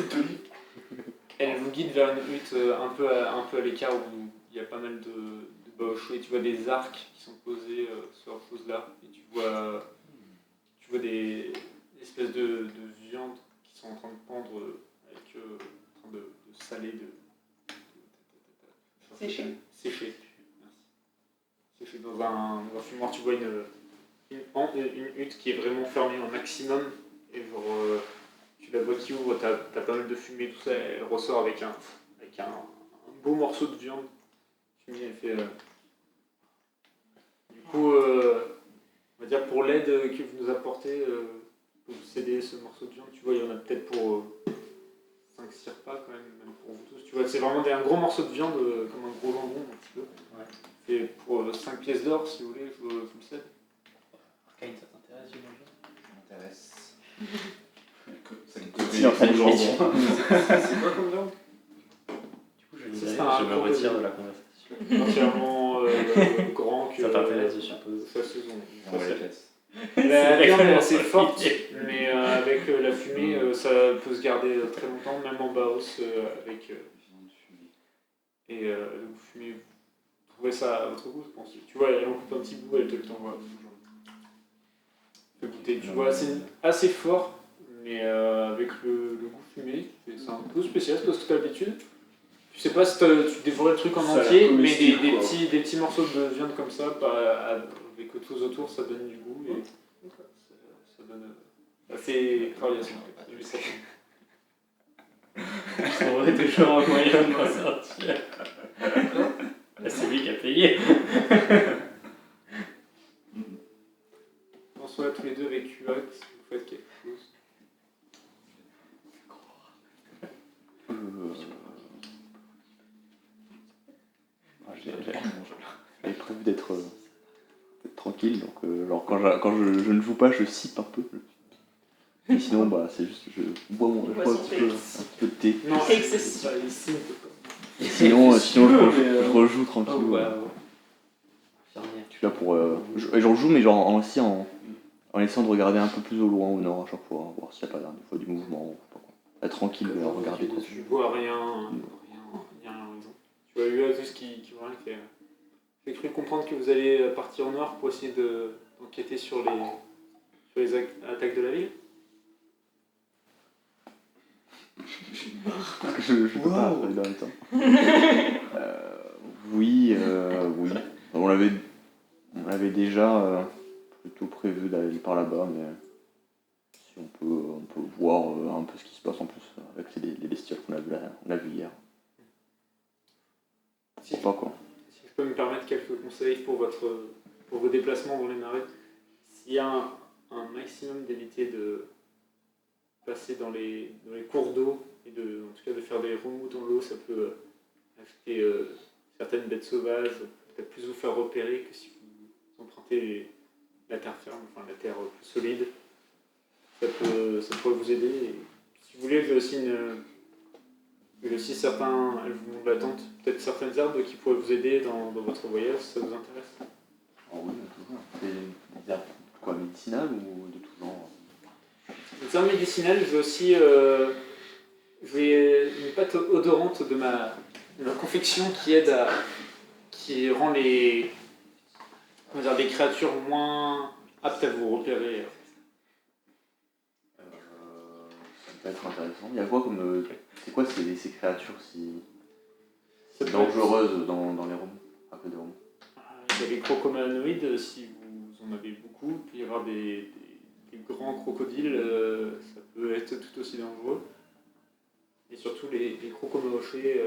Elle vous guide vers une hutte un peu à l'écart où il y a pas mal de baochés. Tu vois des arcs qui sont posés sur ces choses-là. Et tu vois des espèces de viandes qui sont en train de pendre avec en train de saler, Sécher. Sécher. Merci. Sécher dans un fumoir. Tu vois une hutte qui est vraiment fermée au maximum. Et genre, tu la vois qui ouvre, t'as pas mal de fumée, tout ça, elle ressort avec un beau morceau de viande. Fumée, elle fait. Du coup, on va dire pour l'aide que vous nous apportez, pour vous céder ce morceau de viande, tu vois, il y en a peut-être pour 5-6 repas quand même pour vous tous. Tu vois, c'est vraiment un gros morceau de viande, comme un gros jambon un petit peu. Ouais. Et pour 5 pièces d'or, si vous voulez, je vous le cède. Arcane, ça t'intéresse, j'imagine? Ça m'intéresse. Si, enfin, le jambon. C'est quoi comme viande? Du coup, je Ça, me c'est un me gros retire baiser. de la conversation. Entièrement grand que. Ça t'intéresse, je suppose. Ça se zone. On va les caisses. La viande est assez C'est forte, mais avec la fumée, ça peut se garder très longtemps, même en Baos, avec. Et vous fumez, vous trouvez ça à votre goût, je pense. Tu vois, elle en coupe un petit bout, elle te le t'envoie. Fais goûter. Tu vois, c'est assez fort, mais avec le goût fumé, c'est un peu spécial, c'est parce que tu as l'habitude. Tu sais pas si tu dévorais le truc en Ça a l'air entier, mais comestible, des quoi. petits morceaux de viande comme ça, avec autre chose autour, ça donne du goût et ça donne assez coriace. Je trouverai toujours un moyen de m'en sortir. Bah, c'est lui qui a payé. On soit tous les deux avec UAC si vous faites quelque chose. J'avais prévu d'être tranquille, donc genre quand je ne joue pas, je sipe un peu. Et sinon, bah, c'est juste que je bois un petit peu de thé. Non, C'est excessif. pas ici, on peut pas. Et sinon, je rejoue tranquille. Oh, wow. Je suis là pour. Je rejoue, mais genre aussi en essayant de regarder un peu plus au loin, au nord à chaque fois, voir s'il n'y a pas des fois du mouvement. Ou pas, quoi. Être tranquille et regarder. Tu vois rien à l'horizon. Tu vois UAC qui voit rien, qui fait. J'ai cru comprendre que vous allez partir au nord pour essayer d'enquêter sur les attaques de la ville. Je peux pas en même temps. Oui. On avait déjà plutôt prévu d'aller par là-bas, mais si on peut voir un peu ce qui se passe en plus avec les bestioles qu'on a vu hier. Si Pas quoi. Si je peux me permettre quelques conseils pour vos déplacements dans les marais, s'il y a un maximum d'éviter de passer dans les cours d'eau et en tout cas de faire des remous dans l'eau, ça peut affecter certaines bêtes sauvages, peut-être plus vous faire repérer que si vous empruntez la terre ferme, enfin la terre plus solide. Ça pourrait vous aider. Et si vous voulez, j'ai aussi certains, elles vous l'attendent, peut-être certaines herbes qui pourraient vous aider dans votre voyage, si ça vous intéresse. Oh oui, toujours. Des herbes quoi, médicinales ou de tout genre? Des herbes médicinales, j'ai aussi une pâte odorante de ma confection qui rend les créatures moins aptes à vous repérer. Ça peut être intéressant. Il y a quoi comme. C'est quoi ces créatures si Ça peut dangereuses dans les romans? Un peu des romans. Il y a les crocomanoïdes, si vous en avez beaucoup. Il peut y avoir des les grands crocodiles, ça peut être tout aussi dangereux. Et surtout les crocobaochés,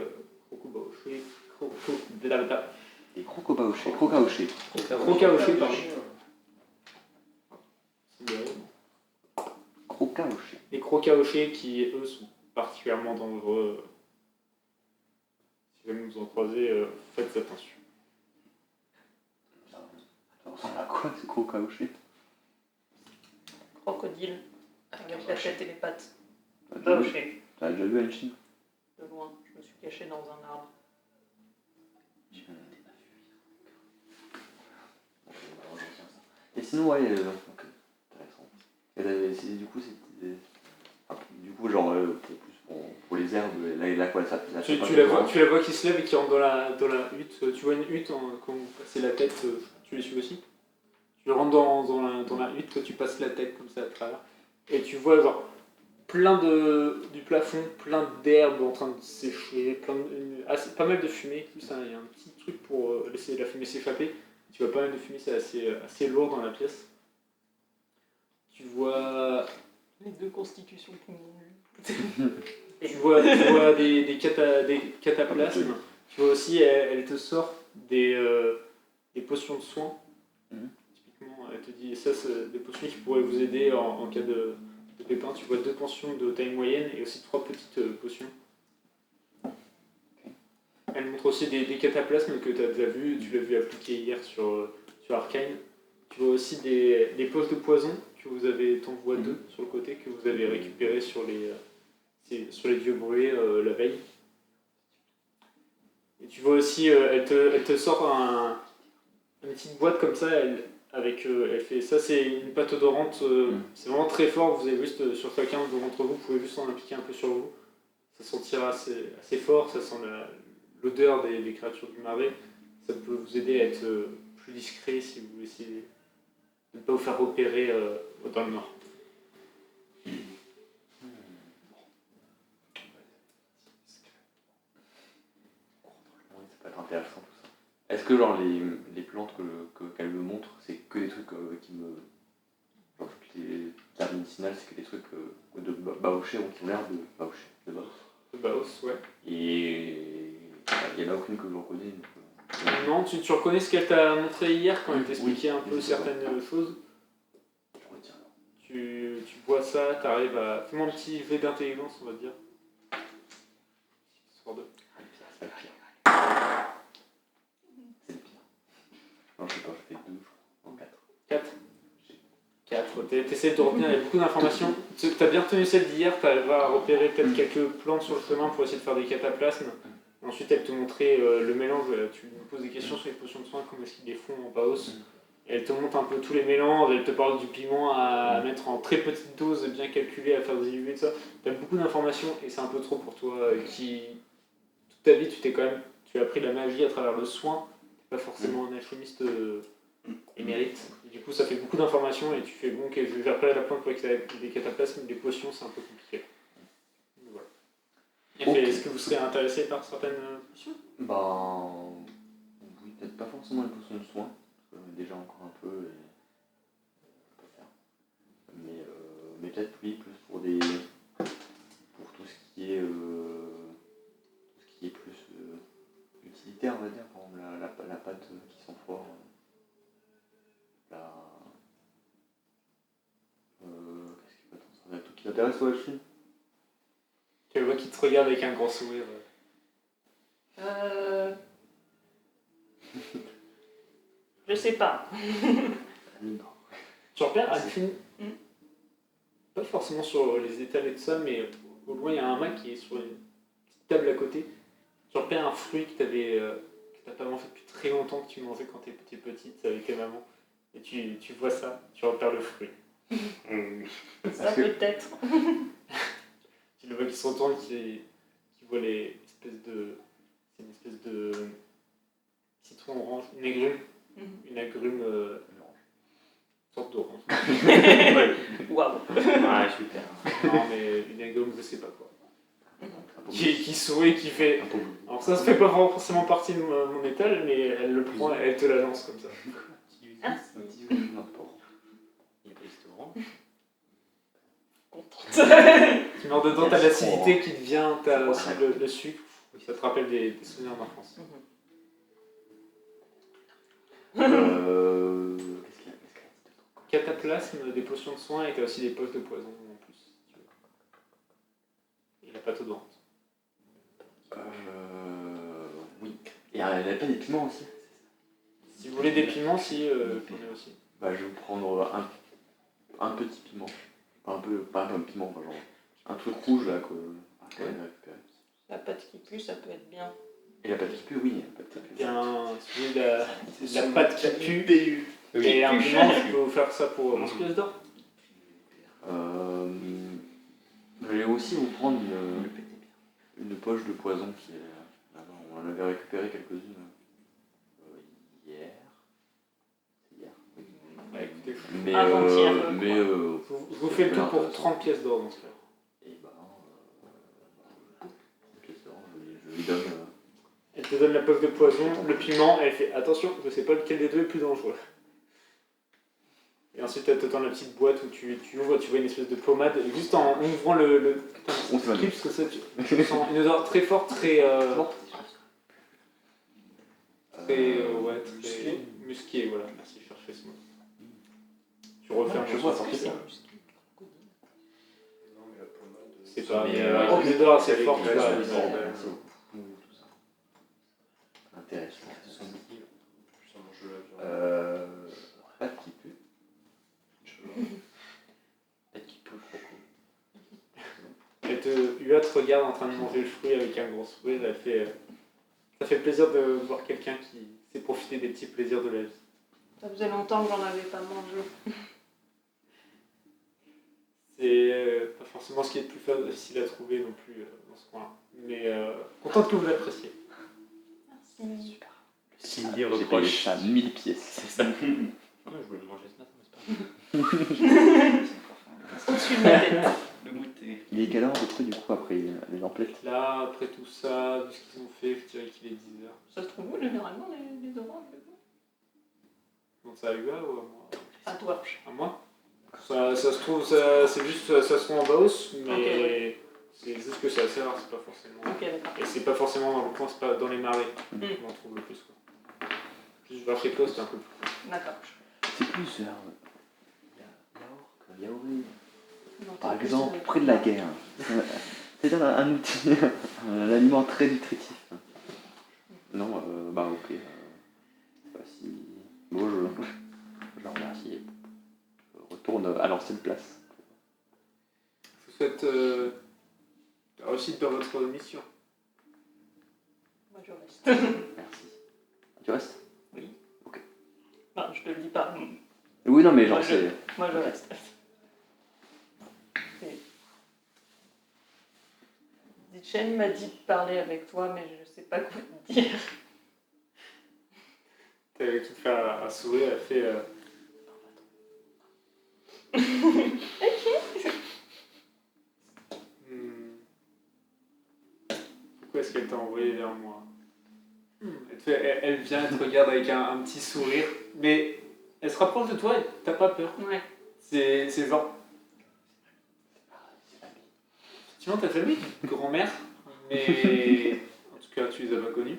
blablabla. Les crocobaochés, crocaochés. Crocaochés, pardon. C'est bien. Crocaochés. Les crocaochés qui, eux, sont particulièrement dangereux. Si jamais vous en croisez, faites attention. Ça ressemble à quoi ces crocaochés? Crocodile, avec la tête et les pattes. T'as déjà vu- Baoché, t'as déjà vu Henshin? de loin. Je me suis cachée dans un arbre. Et sinon, ouais, ok, intéressant. Du coup, c'était. Du coup, genre, pour les herbes, là quoi, ça Tu pas la vraiment. vois qui se lève et qui rentre dans la hutte. Tu vois une hutte, quand vous passez la tête, tu les suis aussi. Tu rentres dans la hutte, toi tu passes la tête comme ça à travers. Et tu vois genre du plafond, plein d'herbes en train de sécher, pas mal de fumée, tout ça. Il y a un petit truc pour laisser la fumée s'échapper. Tu vois pas mal de fumée, c'est assez lourd dans la pièce. Tu vois Les deux constitutions poumons. Tu vois des cataplasmes. Tu vois aussi, elle te sort des potions de soins. Mhm. Typiquement, elle te dit, ça, c'est des potions qui pourraient vous aider en cas de pépin. Tu vois 2 potions de taille moyenne et aussi 3 petites potions. Elle montre aussi des cataplasmes que tu as déjà vu. Tu l'as vu appliquer hier sur Arcane. Tu vois aussi des poches de poison que vous avez, t'en vois 2 sur le côté, que vous avez récupérées sur les dieux brûlés la veille. Et tu vois aussi, elle te sort une petite boîte comme ça, elle fait ça, c'est une pâte odorante, c'est vraiment très fort, vous avez juste sur chacun d'entre vous, vous pouvez juste en appliquer un peu sur vous. Ça sentira assez fort, ça sent l'odeur des créatures du marais. Ça peut vous aider à être plus discret si vous essayez de ne pas vous faire repérer dans le nord. Oui, ça peut être intéressant tout ça. Est-ce que genre les plantes qu'elle me montre, c'est que des trucs qui me. Genre toutes les herbes médicinales, c'est que des trucs de baoché, qui ont l'air de baoché, de baos. Le Baos, ouais. Et il y en a aucune que je reconnais. Donc, Non, tu reconnais ce qu'elle t'a montré hier quand elle Oui, t'expliquait un oui, peu c'est ça. certaines choses. je retiens alors. Tu vois ça, tu arrives à. Fais-moi un petit jet d'intelligence, on va dire. Histoire de. C'est pas le pire. C'est le pire. Non, je sais pas, je fais 2, je crois. En 4. 4. 4. T'essaies de retenir, il y a beaucoup d'informations. T'as bien retenu celle d'hier, t'arrives à repérer peut-être quelques plantes sur le chemin pour essayer de faire des cataplasmes. Ensuite, elle te montrait le mélange, tu me poses des questions sur les potions de soins, comment est-ce qu'ils les font en Baos. Elle te montre un peu tous les mélanges, elle te parle du piment à mettre en très petite dose, bien calculée, à faire des dilués, tout ça. T'as beaucoup d'informations et c'est un peu trop pour toi qui, toute ta vie, tu as appris la magie à travers le soin. T'es pas forcément un alchimiste émérite. Et du coup, ça fait beaucoup d'informations et tu fais bon, ok, je vais repérer la plante pour des cataplasmes, des potions, c'est un peu compliqué. Donc, voilà. Et Ok. est-ce que vous serez intéressé par certaines potions? Bah. Oui, peut-être pas forcément les potions de soins, parce que j'en ai déjà encore un peu et. Je peux faire. Mais peut-être oui, plus pour des. Pour tout ce qui est. Tout ce qui est plus utilitaire, on va dire, par exemple la pâte qui sent fort. Qu'est-ce qui peut être un truc qui t'intéresse, toi, Chine? Tu vois qui te regarde avec un grand sourire. Je sais pas. Tu repères Alphine, pas forcément sur les étals et tout ça, mais au loin il y a un mec qui est sur une petite table à côté. Tu repères un fruit que t'as pas mangé depuis très longtemps, que tu mangeais quand t'étais petite avec tes mamans. Et tu vois ça, tu repères le fruit. Ça peut-être. Tu le vois qui se retourne, qui voit les espèces de. C'est une espèce de citron orange, une agrume. Une agrume. Une sorte d'orange. Waouh. Ouais, super. Non, mais une agrume, je sais pas quoi. Qui sourit, qui fait. Alors, ça se fait pas forcément partie de mon étal, mais elle le prend, elle te la lance comme ça. Merci. Il y a pas restaurant. Tu meurs dedans, t'as l'acidité qui devient, t'as aussi le sucre. Ça te rappelle des souvenirs d'enfance. Qu'est-ce qu'il y a Cataplasme, des potions de soins et t'as aussi des poches de poison en plus. Si tu veux. Et la pâte odorante. Oui. Et il n'y avait pas des piments aussi? Si vous voulez des piments, si, j'en ai aussi. Bah, je vais vous prendre un petit piment. Pas un piment, genre un truc rouge là que je vais récupérer. La pâte qui pue, ça peut être bien. Et la pâte qui pue, oui, la pâte qui pue. Il y a si vous voulez de la pâte qui pue. Et un piment, je peux vous faire ça pour 11 pièces d'or. Je vais aussi vous prendre une poche de poison qui est là-bas. On en avait récupéré quelques-unes hier. C'est hier. Oui. Bah, écoutez, Mais, Avant-hier, je vous fais le tout pour 30 pièces d'or dans ce cas. Et bah, 30 pièces d'or, je lui donne. Elle te donne la poche de poison, le piment, et elle fait attention, je sais pas lequel des deux est plus dangereux. Et ensuite elle te tend la petite boîte où tu ouvres, tu vois une espèce de pommade, et juste en ouvrant le On se va clip, parce que ça, tu sens une odeur très forte, très musquée, voilà, merci, je cherchais ce mot. Tu refermes je vois sortir ça. Non, mais la pommade. C'est pas, Mais, mais avec une odeur assez forte, avec quoi, la- avec- Merci beaucoup. Tout ça. Intéressant. Ça mange de la viande. Pas qui pue. Peut-être qu'il peut Huat te regarde en train de manger le fruit avec un gros sourire, ça fait plaisir de voir quelqu'un qui sait profiter des petits plaisirs de la vie. Ça faisait longtemps que j'en avais pas mangé. C'est pas forcément ce qui est le plus facile à trouver non plus dans ce coin-là. Mais contente que vous l'appréciez. Merci. super. Le Cindy J'ai payé reproche. ça 1000 pièces. C'est ça. Non, mais je voulais le manger ce matin, mais c'est pas grave. Au-dessus de ma tête. Le goûter. Il est quelle heure à peu près du coup après les emplettes? Là, après tout ça, vu ce qu'ils ont fait, je dirais qu'il est 10h. Ça se trouve où généralement les oranges? Donc ça à Huat ou à moi? À toi. À moi ça se trouve, c'est juste, ça se trouve en Baos, mais Ok, ouais. c'est juste que c'est assez rare, c'est pas forcément... Ok, d'accord. Et c'est pas forcément dans le coin, c'est pas dans les marais Mm. qu'on en trouve le plus. Quoi. Plus vers chez toi, c'est un peu plus. D'accord. C'est plus vers Yaouré. Non, Par c'est exemple, plus, près de la guerre. C'est un outil, un aliment très nutritif. Non, bah ok. Je sais pas si. Bon, je remercie. Je retourne à l'ancienne place. Je vous souhaite la réussite dans votre mission. Moi je reste. Merci. Tu restes? Enfin, je te le dis pas. Oui, non, mais genre, Moi, c'est. Moi je reste. Ditchen m'a dit de parler avec toi, mais je sais pas quoi te dire. Qui te fait un sourire, elle fait. Pourquoi est-ce qu'elle t'a envoyé vers moi? Elle vient, elle te regarde avec un petit sourire, mais elle se rapproche de toi et t'as pas peur. Ouais. C'est genre. Effectivement, ta famille, grand-mère, mais en tout cas, tu les as pas connus.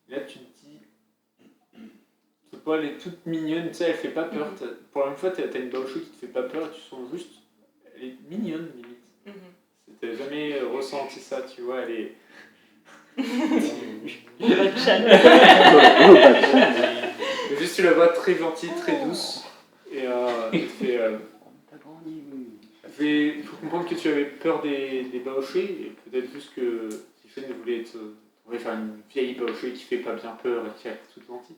Là, tu te dis. Je sais pas, elle est toute mignonne, tu sais, elle fait pas peur. Pour la même fois, t'as une baochou qui te fait pas peur et tu sens juste. Elle est mignonne, limite. T'as jamais ressenti ça, tu vois, elle est. Juste, tu la vois très gentille, très douce. Et elle te fait. Il faut comprendre que tu avais peur des baochés, et peut-être juste que Tiffen voulait faire une vieille baochée qui fait pas bien peur et qui est toute gentille.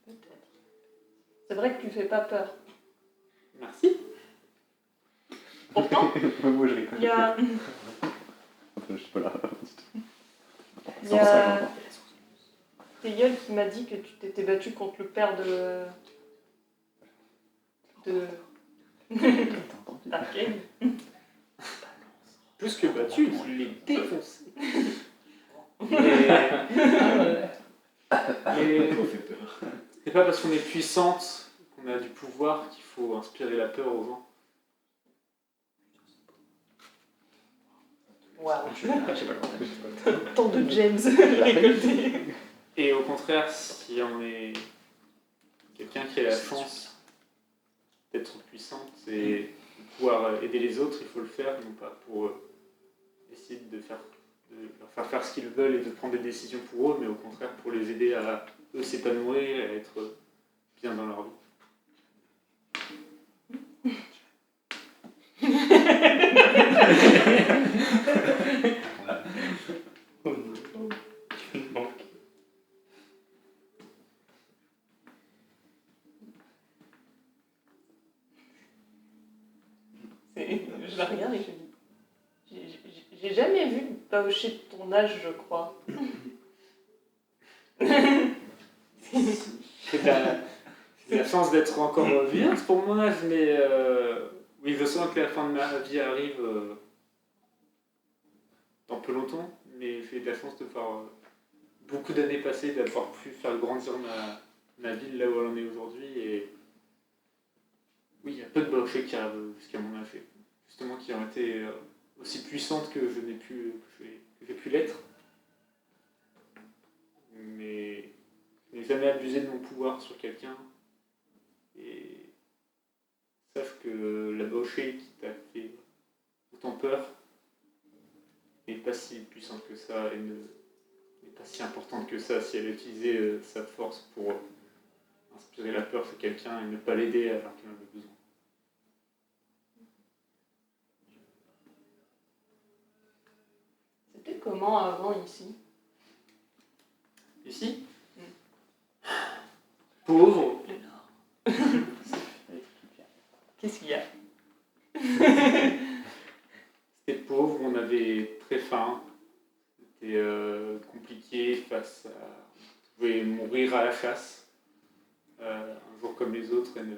Peut-être. C'est vrai que tu fais pas peur. Merci. Pourtant, Moi, je rigole. il y a. Je suis pas là. Il y a Théiol qui m'a dit que tu t'étais battu contre le père de Tarkane. Plus que battu, je l'ai défoncé. Mais c'est pas parce qu'on est puissante, qu'on a du pouvoir, qu'il faut inspirer la peur aux gens. Waouh. J'ai pas le temps. Tant de gems récoltés. Et au contraire, si on est quelqu'un qui a la chance d'être puissante et de pouvoir aider les autres, il faut le faire, non pas pour essayer de leur faire faire ce qu'ils veulent et de prendre des décisions pour eux, mais au contraire pour les aider à eux s'épanouir et à être bien dans leur vie. Je la regarde et je dis. J'ai jamais vu Baoché de ton âge, je crois. C'est la chance d'être encore vivante pour mon âge, mais oui, je sens que la fin de ma vie arrive dans peu longtemps, mais j'ai de la chance de voir beaucoup d'années passées, d'avoir pu faire grandir ma ville là où elle en est aujourd'hui. Et oui, il y a peu de Baoché qui arrivent jusqu'à mon âge, justement, qui ont été aussi puissantes que j'ai pu l'être. Mais je n'ai jamais abusé de mon pouvoir sur quelqu'un. Et sache que la Baoché qui t'a fait autant peur n'est pas si puissante que ça et n'est pas si importante que ça si elle a utilisé sa force pour inspirer la peur chez quelqu'un et ne pas l'aider alors qu'il en avait besoin. C'était comment avant ici? Ici, pauvre. Qu'est-ce qu'il y a? C'était pauvre, on avait très faim. C'était compliqué face à... On pouvait mourir à la chasse un jour comme les autres et ne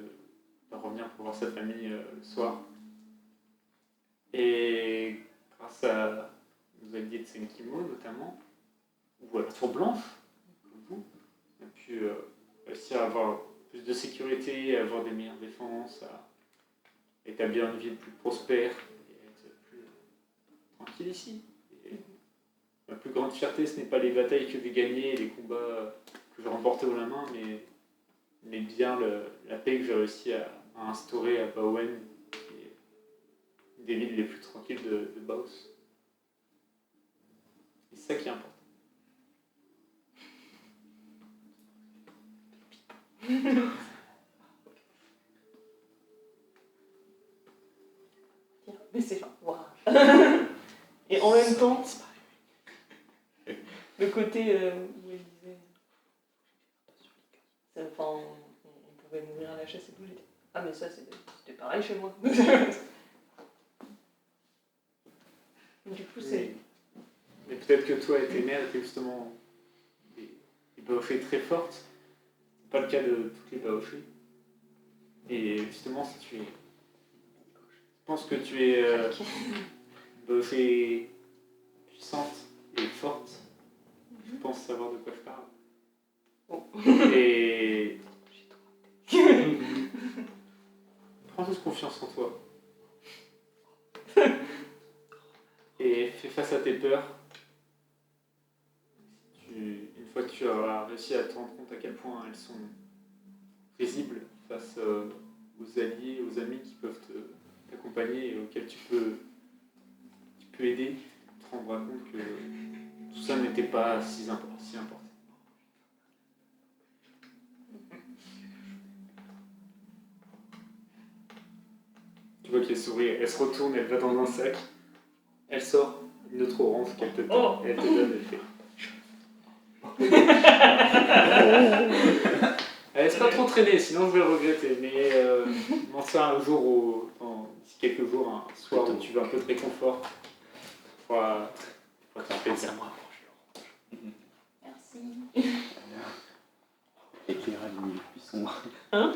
pas revenir pour voir sa famille le soir. Et grâce à nos alliés de Senkimo notamment, ou à la Tour Blanche, comme vous, on a pu réussir à avoir plus de sécurité, à avoir des meilleures défenses, à établir une vie plus prospère et être plus tranquille ici. Et ma plus grande fierté, ce n'est pas les batailles que j'ai gagnées et les combats que j'ai remportés haut la main, mais bien la paix que j'ai réussi à instaurer à Baowen, qui est une des villes les plus tranquilles de Baos. Et c'est ça qui est important. Mais c'est fin. Waouh. Et en même temps, le côté où elle disait. Enfin, on pouvait mourir à la chasse et tout. J'étais. Ah, mais ça, c'était pareil chez moi. Du coup, c'est. Mais peut-être que toi et tes mères étaient justement des Baochés très fortes. C'est pas le cas de toutes les Baochés. Et justement, si tu es. Je pense que tu es Baoché puissante et forte. Je pense savoir de quoi je parle. Oh. Et. Prends juste confiance en toi. Et fais face à tes peurs. Une fois que tu auras réussi à te rendre compte à quel point elles sont risibles face aux alliés, aux amis qui peuvent t'accompagner et auxquels tu peux aider, tu te rendras compte que tout ça n'était pas si important. Tu vois qu'elle sourit, elle se retourne, elle va dans un sac, elle sort une autre orange qu'elle te tend, et elle te donne, elle fait. Elle laisse pas trop traîner, sinon je vais le regretter, mais m'en sers un jour, d'ici quelques jours, un soir où tu veux un peu de réconfort. Pour te faire plaisir. Merci. Éclairage du buisson. Hein?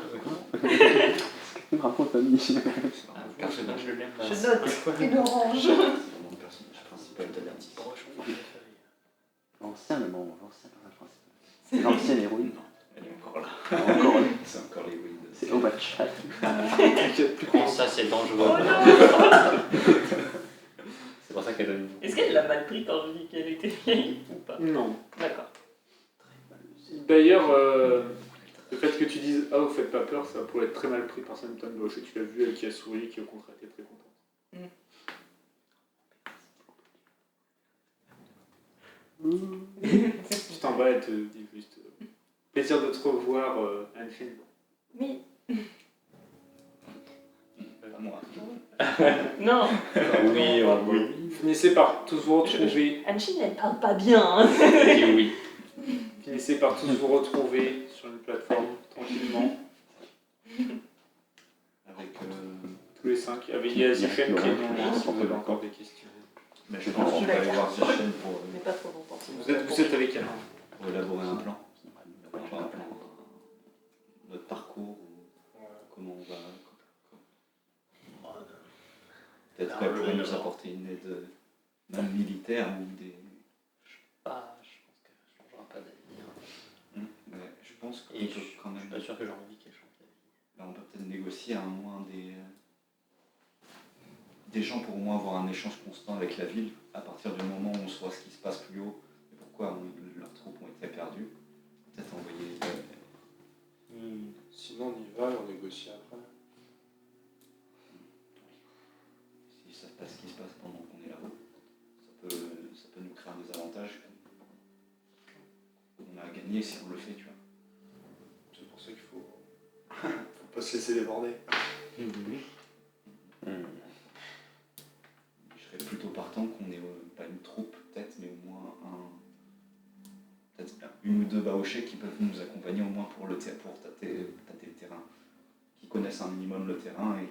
Qu'est-ce que tu me racontes, famille? Le personnage de l'aime. Je note. Et l'orange. C'est mon personnage principal. T'avais un petit broche au fond des feuilles. L'ancien personnage principal. C'est l'ancienne héroïne. Elle est encore là. Encore une. C'est encore les Wind. C'est Obachat. Plus grand, ça c'est dangereux. Oh non! C'est pour ça qu'elle donne. Est-ce qu'elle elle a mal pris quand je dis qu'elle était vieille ou pas? Non. D'accord. D'ailleurs, le fait que tu dises ah, vous faites pas peur, ça pourrait être très mal pris par Samton Baucher. Tu l'as vu, elle qui a souri, qui au contraire était très contente. Tu t'en vas, elle te dit juste plaisir de te revoir, Anne-Fine. Oui. Pas moi. Non. Oui, oui. Finissez par tous vous retrouver. Anne-Chine, elle parle pas bien. Hein. Et oui. Finissez par tous vous retrouver sur une plateforme tranquillement, Avec, tous les 5. Avec Yazifen qui est non loin si vous avez encore des questions. mais je pense qu'on va aller voir Zichen pour, Mais pas trop longtemps. Vous êtes avec elle. pour élaborer un plan. Enfin, un plan, notre parcours, ou comment on va. Peut-être qu'elle pourrait nous apporter une aide, même militaire ou des. Je pense qu'elle ne changera pas d'avis. Mais je pense qu'on Et peut quand je même. suis pas sûr que j'ai envie qu'elle change d'avis. Là, on peut peut-être négocier à un moins des gens pour au moins avoir un échange constant avec la ville à partir du moment où on saura ce qui se passe plus haut et pourquoi leurs troupes ont été perdues. Peut-être envoyer. Sinon, on y va et on négocie après. Si ça se passe ce qui se passe pendant qu'on est là-haut, ça peut nous créer un désavantage. On a à gagner si on le fait, tu vois. C'est pour ça qu'il faut pas se laisser déborder. Je serais plutôt partant qu'on ait pas une troupe peut-être, mais au moins peut-être une ou deux baochés qui peuvent nous accompagner au moins pour tâter le terrain, qui connaissent un minimum le terrain et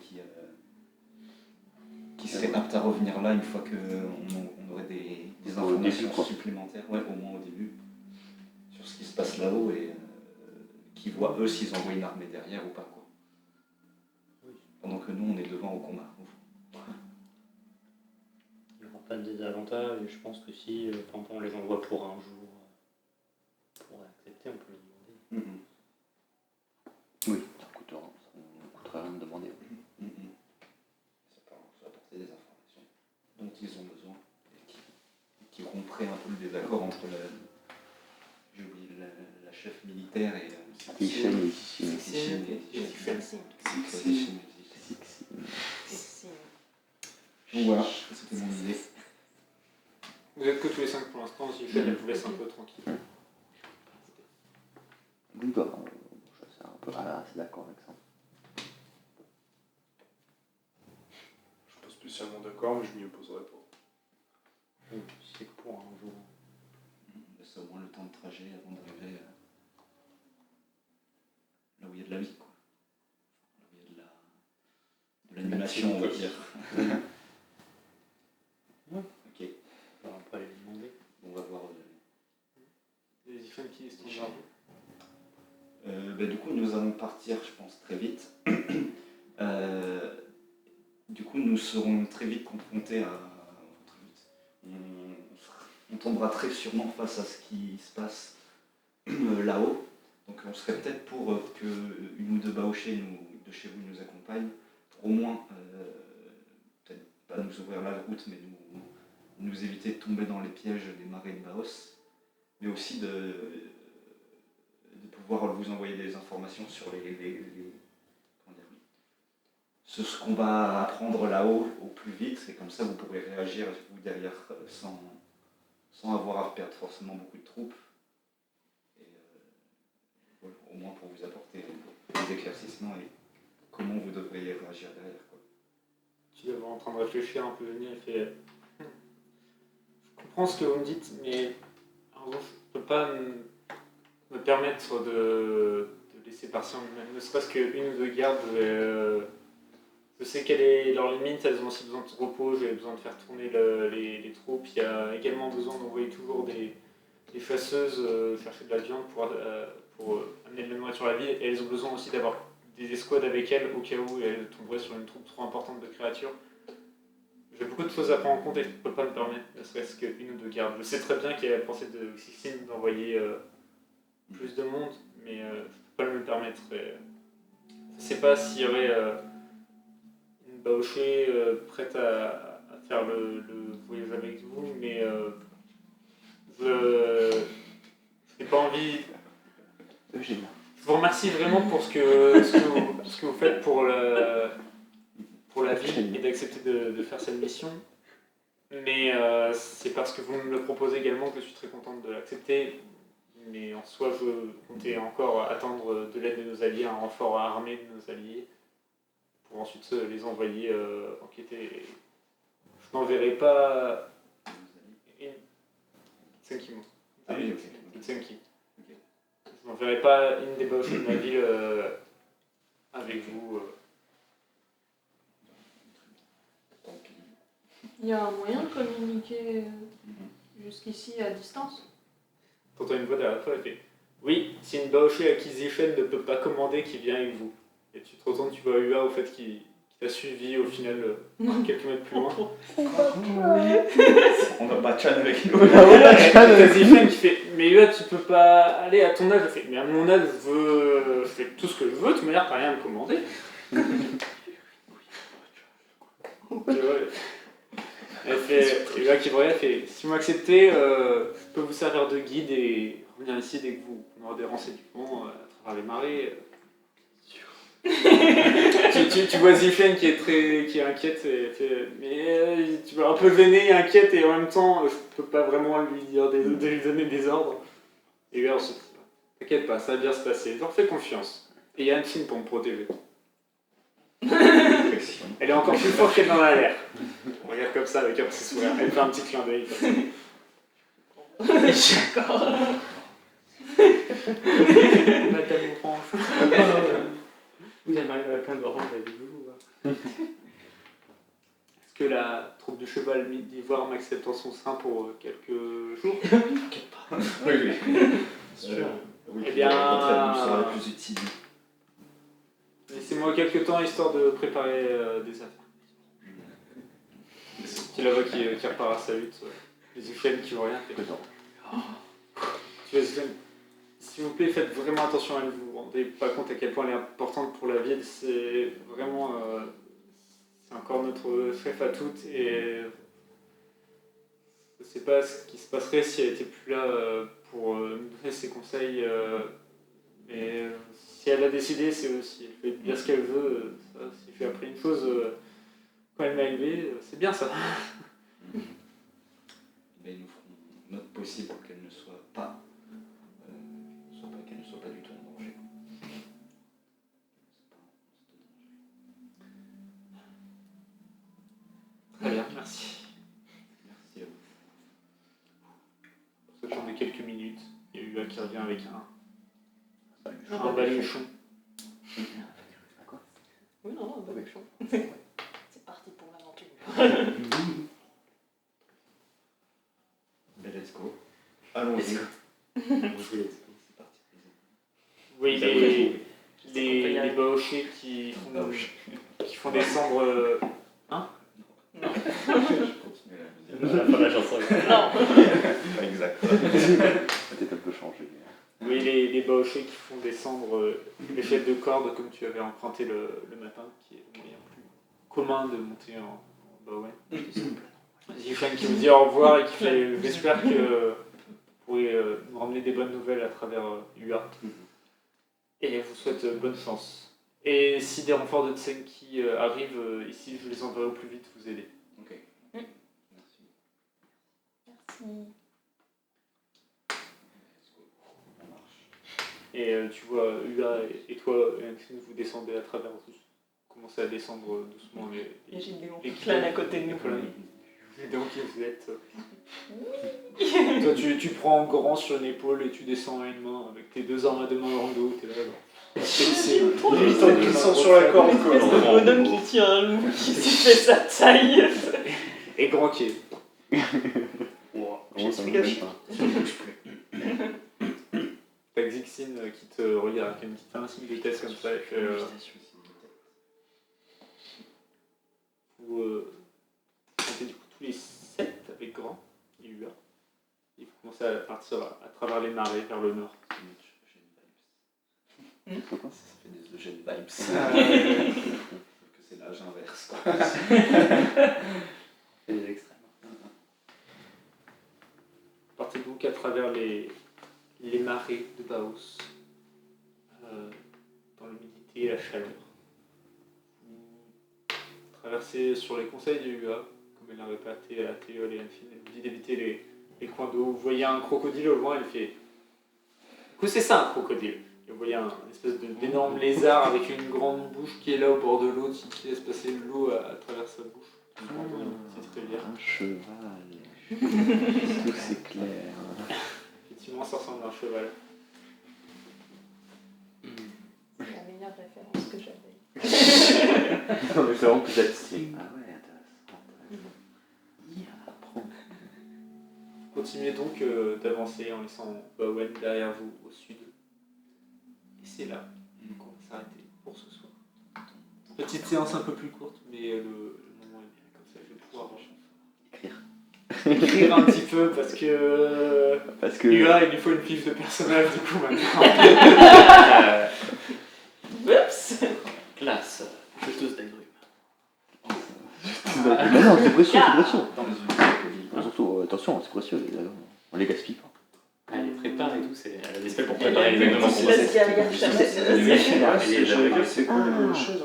qui seraient aptes à revenir là une fois qu'on aurait des informations supplémentaires, ouais, au moins au début, sur ce qui se passe là-haut et qui voient eux s'ils envoient une armée derrière ou pas, quoi. Pendant que nous on est devant au combat. Il n'y aura pas de désavantage et je pense que si quand on les envoie pour un jour, pour accepter, on peut les demander. Oui, ça coûterait rien de demander. Ça peut apporter des informations dont ils ont besoin et qui rompraient un peu le désaccord entre j'ai oublié la chef militaire et Zichen et Zichen. Zichen et Merci. Zichen. Donc voilà, c'était mon idée. Vous êtes que tous les 5 pour l'instant, Yazifen elle vous laisse un peu tranquille. Oui, bah, je suis un peu assez d'accord avec ça. Je suis pas spécialement d'accord, mais je m'y opposerai pas. Si c'est que pour un jour. C'est au moins le temps de trajet avant d'arriver là où il y a de la vie, quoi. Là où il y a de l'animation, on va dire. Ok, On va pas les demander. on va voir. Yazifen qui est standard. Du coup, nous allons partir, je pense, très vite. Du coup, nous serons très vite confrontés à. On tombera très sûrement face à ce qui se passe là-haut. Donc, on serait peut-être pour que une ou deux baochés de chez vous nous accompagnent, pour au moins, peut-être pas nous ouvrir la route, mais nous éviter de tomber dans les pièges des marais de Baos, mais aussi de pouvoir vous envoyer des informations sur ce qu'on va apprendre là-haut au plus vite, et comme ça vous pourrez réagir vous derrière sans avoir à perdre forcément beaucoup de troupes, et voilà, au moins pour vous apporter des éclaircissements et comment vous devriez réagir derrière, quoi. Tu es en train de réfléchir un peu, Denis, elle fait je comprends ce que vous me dites, mais en revanche, je ne peux pas me permettre de laisser partir, ne serait-ce qu'une ou deux gardes. Je sais quelle est leur limite, elles ont aussi besoin de repos, j'ai besoin de faire tourner les troupes. Il y a également besoin d'envoyer toujours des chasseuses chercher de la viande pour amener de la nourriture à la ville. Et elles ont besoin aussi d'avoir des escouades avec elles au cas où elles tomberaient sur une troupe trop importante de créatures. J'ai beaucoup de choses à prendre en compte et je ne peux pas me permettre, ne serait-ce qu'une ou deux gardes. Je sais très bien qu'il y a la pensée de Xixin d'envoyer plus de monde, mais je ne peux pas me le permettre. Je ne sais pas s'il y aurait une baochée prête à faire le voyage avec vous, mais je n'ai pas envie. Eugène. Je vous remercie vraiment pour ce que vous faites pour la ville et d'accepter de faire cette mission. Mais c'est parce que vous me le proposez également que je suis très contente de l'accepter. Mais en soi, je comptais encore attendre de l'aide de nos alliés, un renfort armé de nos alliés, pour ensuite les envoyer enquêter. Je n'enverrai pas Tsenkimo. Ah oui, ok. Tsenki. Ok. Je n'enverrai pas une des boches de ma ville avec vous. Tant pis. Il y a un moyen de communiquer jusqu'ici à distance? T'entends une voix derrière toi, elle fait oui, si une Baoshi Acquisition ne peut pas commander, qui vient avec vous. Et tu te retournes, tu vois Ua au fait qui t'a suivi au final quelques mètres plus loin. On va battre Chan avec nous. T'as Zifan qui fait mais Ua, tu peux pas aller à ton âge. Elle fait mais à mon âge, je fais tout ce que je veux, de toute manière, t'as rien à me commander. Tu vois, elle fait, Ua qui regarde, elle fait si vous m'acceptez, je peux vous servir de guide et revenir ici dès que vous aurez des renseignements à travers les marées. tu vois Zifan qui est inquiète et fait mais tu vas un peu gêner, inquiète et en même temps je peux pas vraiment lui dire de lui donner des ordres. Et là on se dit t'inquiète pas, ça va bien se passer, je leur fais confiance. Et il y a Hanshin pour me protéger. Elle est encore plus forte qu'elle n'en a l'air. On regarde comme ça avec un petit sourire. Elle fait un petit clin d'œil. D'accord. Madame Orange. Vous aimeriez plein d'oranges avec vous. Est-ce que la troupe du cheval d'ivoire m'accepte en son sein pour quelques jours? Oui, oui. Sûr. Oui, Eh bien, au contraire, nous sera plus utile. Laissez-moi quelques temps histoire de préparer des affaires. Tu la vois qui repart à sa lutte. Les Zuflaines qui vont rien. Tu vois Zuflaine, s'il vous plaît, faites vraiment attention à elle. Vous vous rendez pas compte à quel point elle est importante pour la ville. C'est vraiment... c'est encore notre chef à toutes. Et je sais pas ce qui se passerait si elle était plus là pour nous donner ses conseils. Mais si elle a décidé, c'est aussi. Elle fait bien ce qu'elle veut. Ça, si elle fait après une chose quand elle m'a élevé, c'est bien ça. Mais nous ferons notre possible pour qu'elle ne soit pas, qu'elle ne soit pas du tout en danger. Très bien, merci. Merci à vous. Pour ce temps de quelques minutes, il y a Ua qui revient avec un baluchon. Oui, non, un baluchon. C'est parti pour l'aventure. Ben, let's go. Allons-y. C'est parti. Oui, Ça vaut le coup. les baochés qui font descendre. Hein? Je continue la musique. La fin de la chanson. Non. Pas exact. Peut-être un peu changé. Oui, les baochés qui font descendre l'échelle de corde comme tu avais emprunté le matin, qui est le moyen plus commun de monter en Baowen. Zifan qui vous dit au revoir et qui fait j'espère que vous pourrez nous ramener des bonnes nouvelles à travers Ua. Et je vous souhaite bonne chance. Et si des renforts de Tsenki arrivent ici, je les enverrai au plus vite vous aider. Ok. Merci. Ça marche. Et tu vois Ua et toi, Hanshin, vous descendez à travers, vous commencez à descendre doucement Et j'ai des les plane à côté de nous. Et donc vous êtes. Toi tu prends grand sur une épaule et tu descends à une main avec tes deux armes à deux mains en dos, t'es là. Les huit qui sont sur la corde. Espèce de bonhomme qui tient un loup qui s'est fait sa taille. Et grand qui est. Oh, ça me gêne pas. T'as Xixin qui te regarde, qui fait un signe de test comme ça et que vous montez du coup tous les 7 avec grand et Ua. Et vous commencez à partir à travers les marées vers le nord. Ça fait des Eugène vibes. Que c'est l'âge inverse. Quoi. C'est des extrêmes. Partez donc à travers les marais de Baos, dans l'humidité et la chaleur. Vous traversez sur les conseils du UA, comme elle l'a répété à Théol et Anfine, elle vous dit d'éviter les coins d'eau. Vous voyez un crocodile au loin, elle fait... Du coup, c'est ça un crocodile. Et vous voyez un espèce d'énorme lézard avec une grande bouche qui est là au bord de l'eau, qui laisse passer l'eau à travers sa bouche. Une petite rivière. Un cheval. Tout c'est clair. Effectivement, ça ressemble à un cheval. C'est la meilleure référence que j'avais. Non, mais c'est vraiment plus stylé. Ah ouais, intéressant. Apprends. Continuez donc d'avancer en laissant Bawen derrière vous au sud. Et c'est là qu'on va s'arrêter pour ce soir. Petite séance un peu plus courte, mais le moment est bien. Comme ça, je vais pouvoir écrire un petit peu parce que UA, il lui faut une fiche de personnage du coup maintenant. Oups. Classe. Jeteuse d'agrumes. Mais non, c'est précieux, c'est précieux. Dans les outils. Surtout, attention, c'est précieux, les agrumes. On les gaspille pas. Elle les prépare et tout, elle a des spells pour préparer les agrumes. C'est la guerrière chamasse. C'est quoi les choses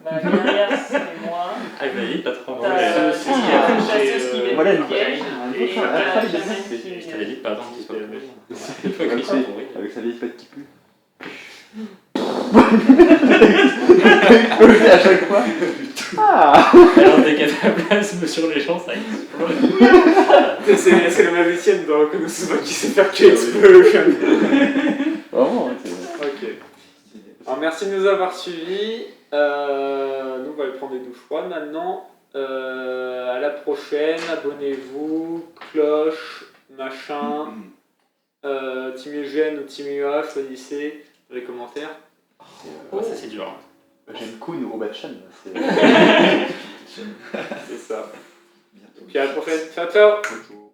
La guerrière, c'est moi. Ah, je m'avais dit pas trop. T'as c'est ce qui a une fait chasseuse qui met voilà, des une pièges. fois, Et un la travail de chamane Je t'avais dit qui... pas attendre qu'il soit C'était pourri. la Une fois Avec qu'ils sont ses- pourris. avec sa vieille pète qui pue. À chaque fois. Ah. Alors des cataplasmes sur les gens, ça explose. C'est le magicienne dans Konosuba qui sait faire que explosion. Vraiment, c'est... Ok. Alors merci de nous avoir suivis. Nous on va aller prendre des douches froides maintenant. À la prochaine. Abonnez-vous. Cloche. Machin. Team Eugène ou Team UA. Choisissez dans les commentaires. Ouais, ça c'est dur. J'aime Kun ou Obachan. C'est... C'est ça. Et puis à la prochaine. Ciao ciao. Bonjour.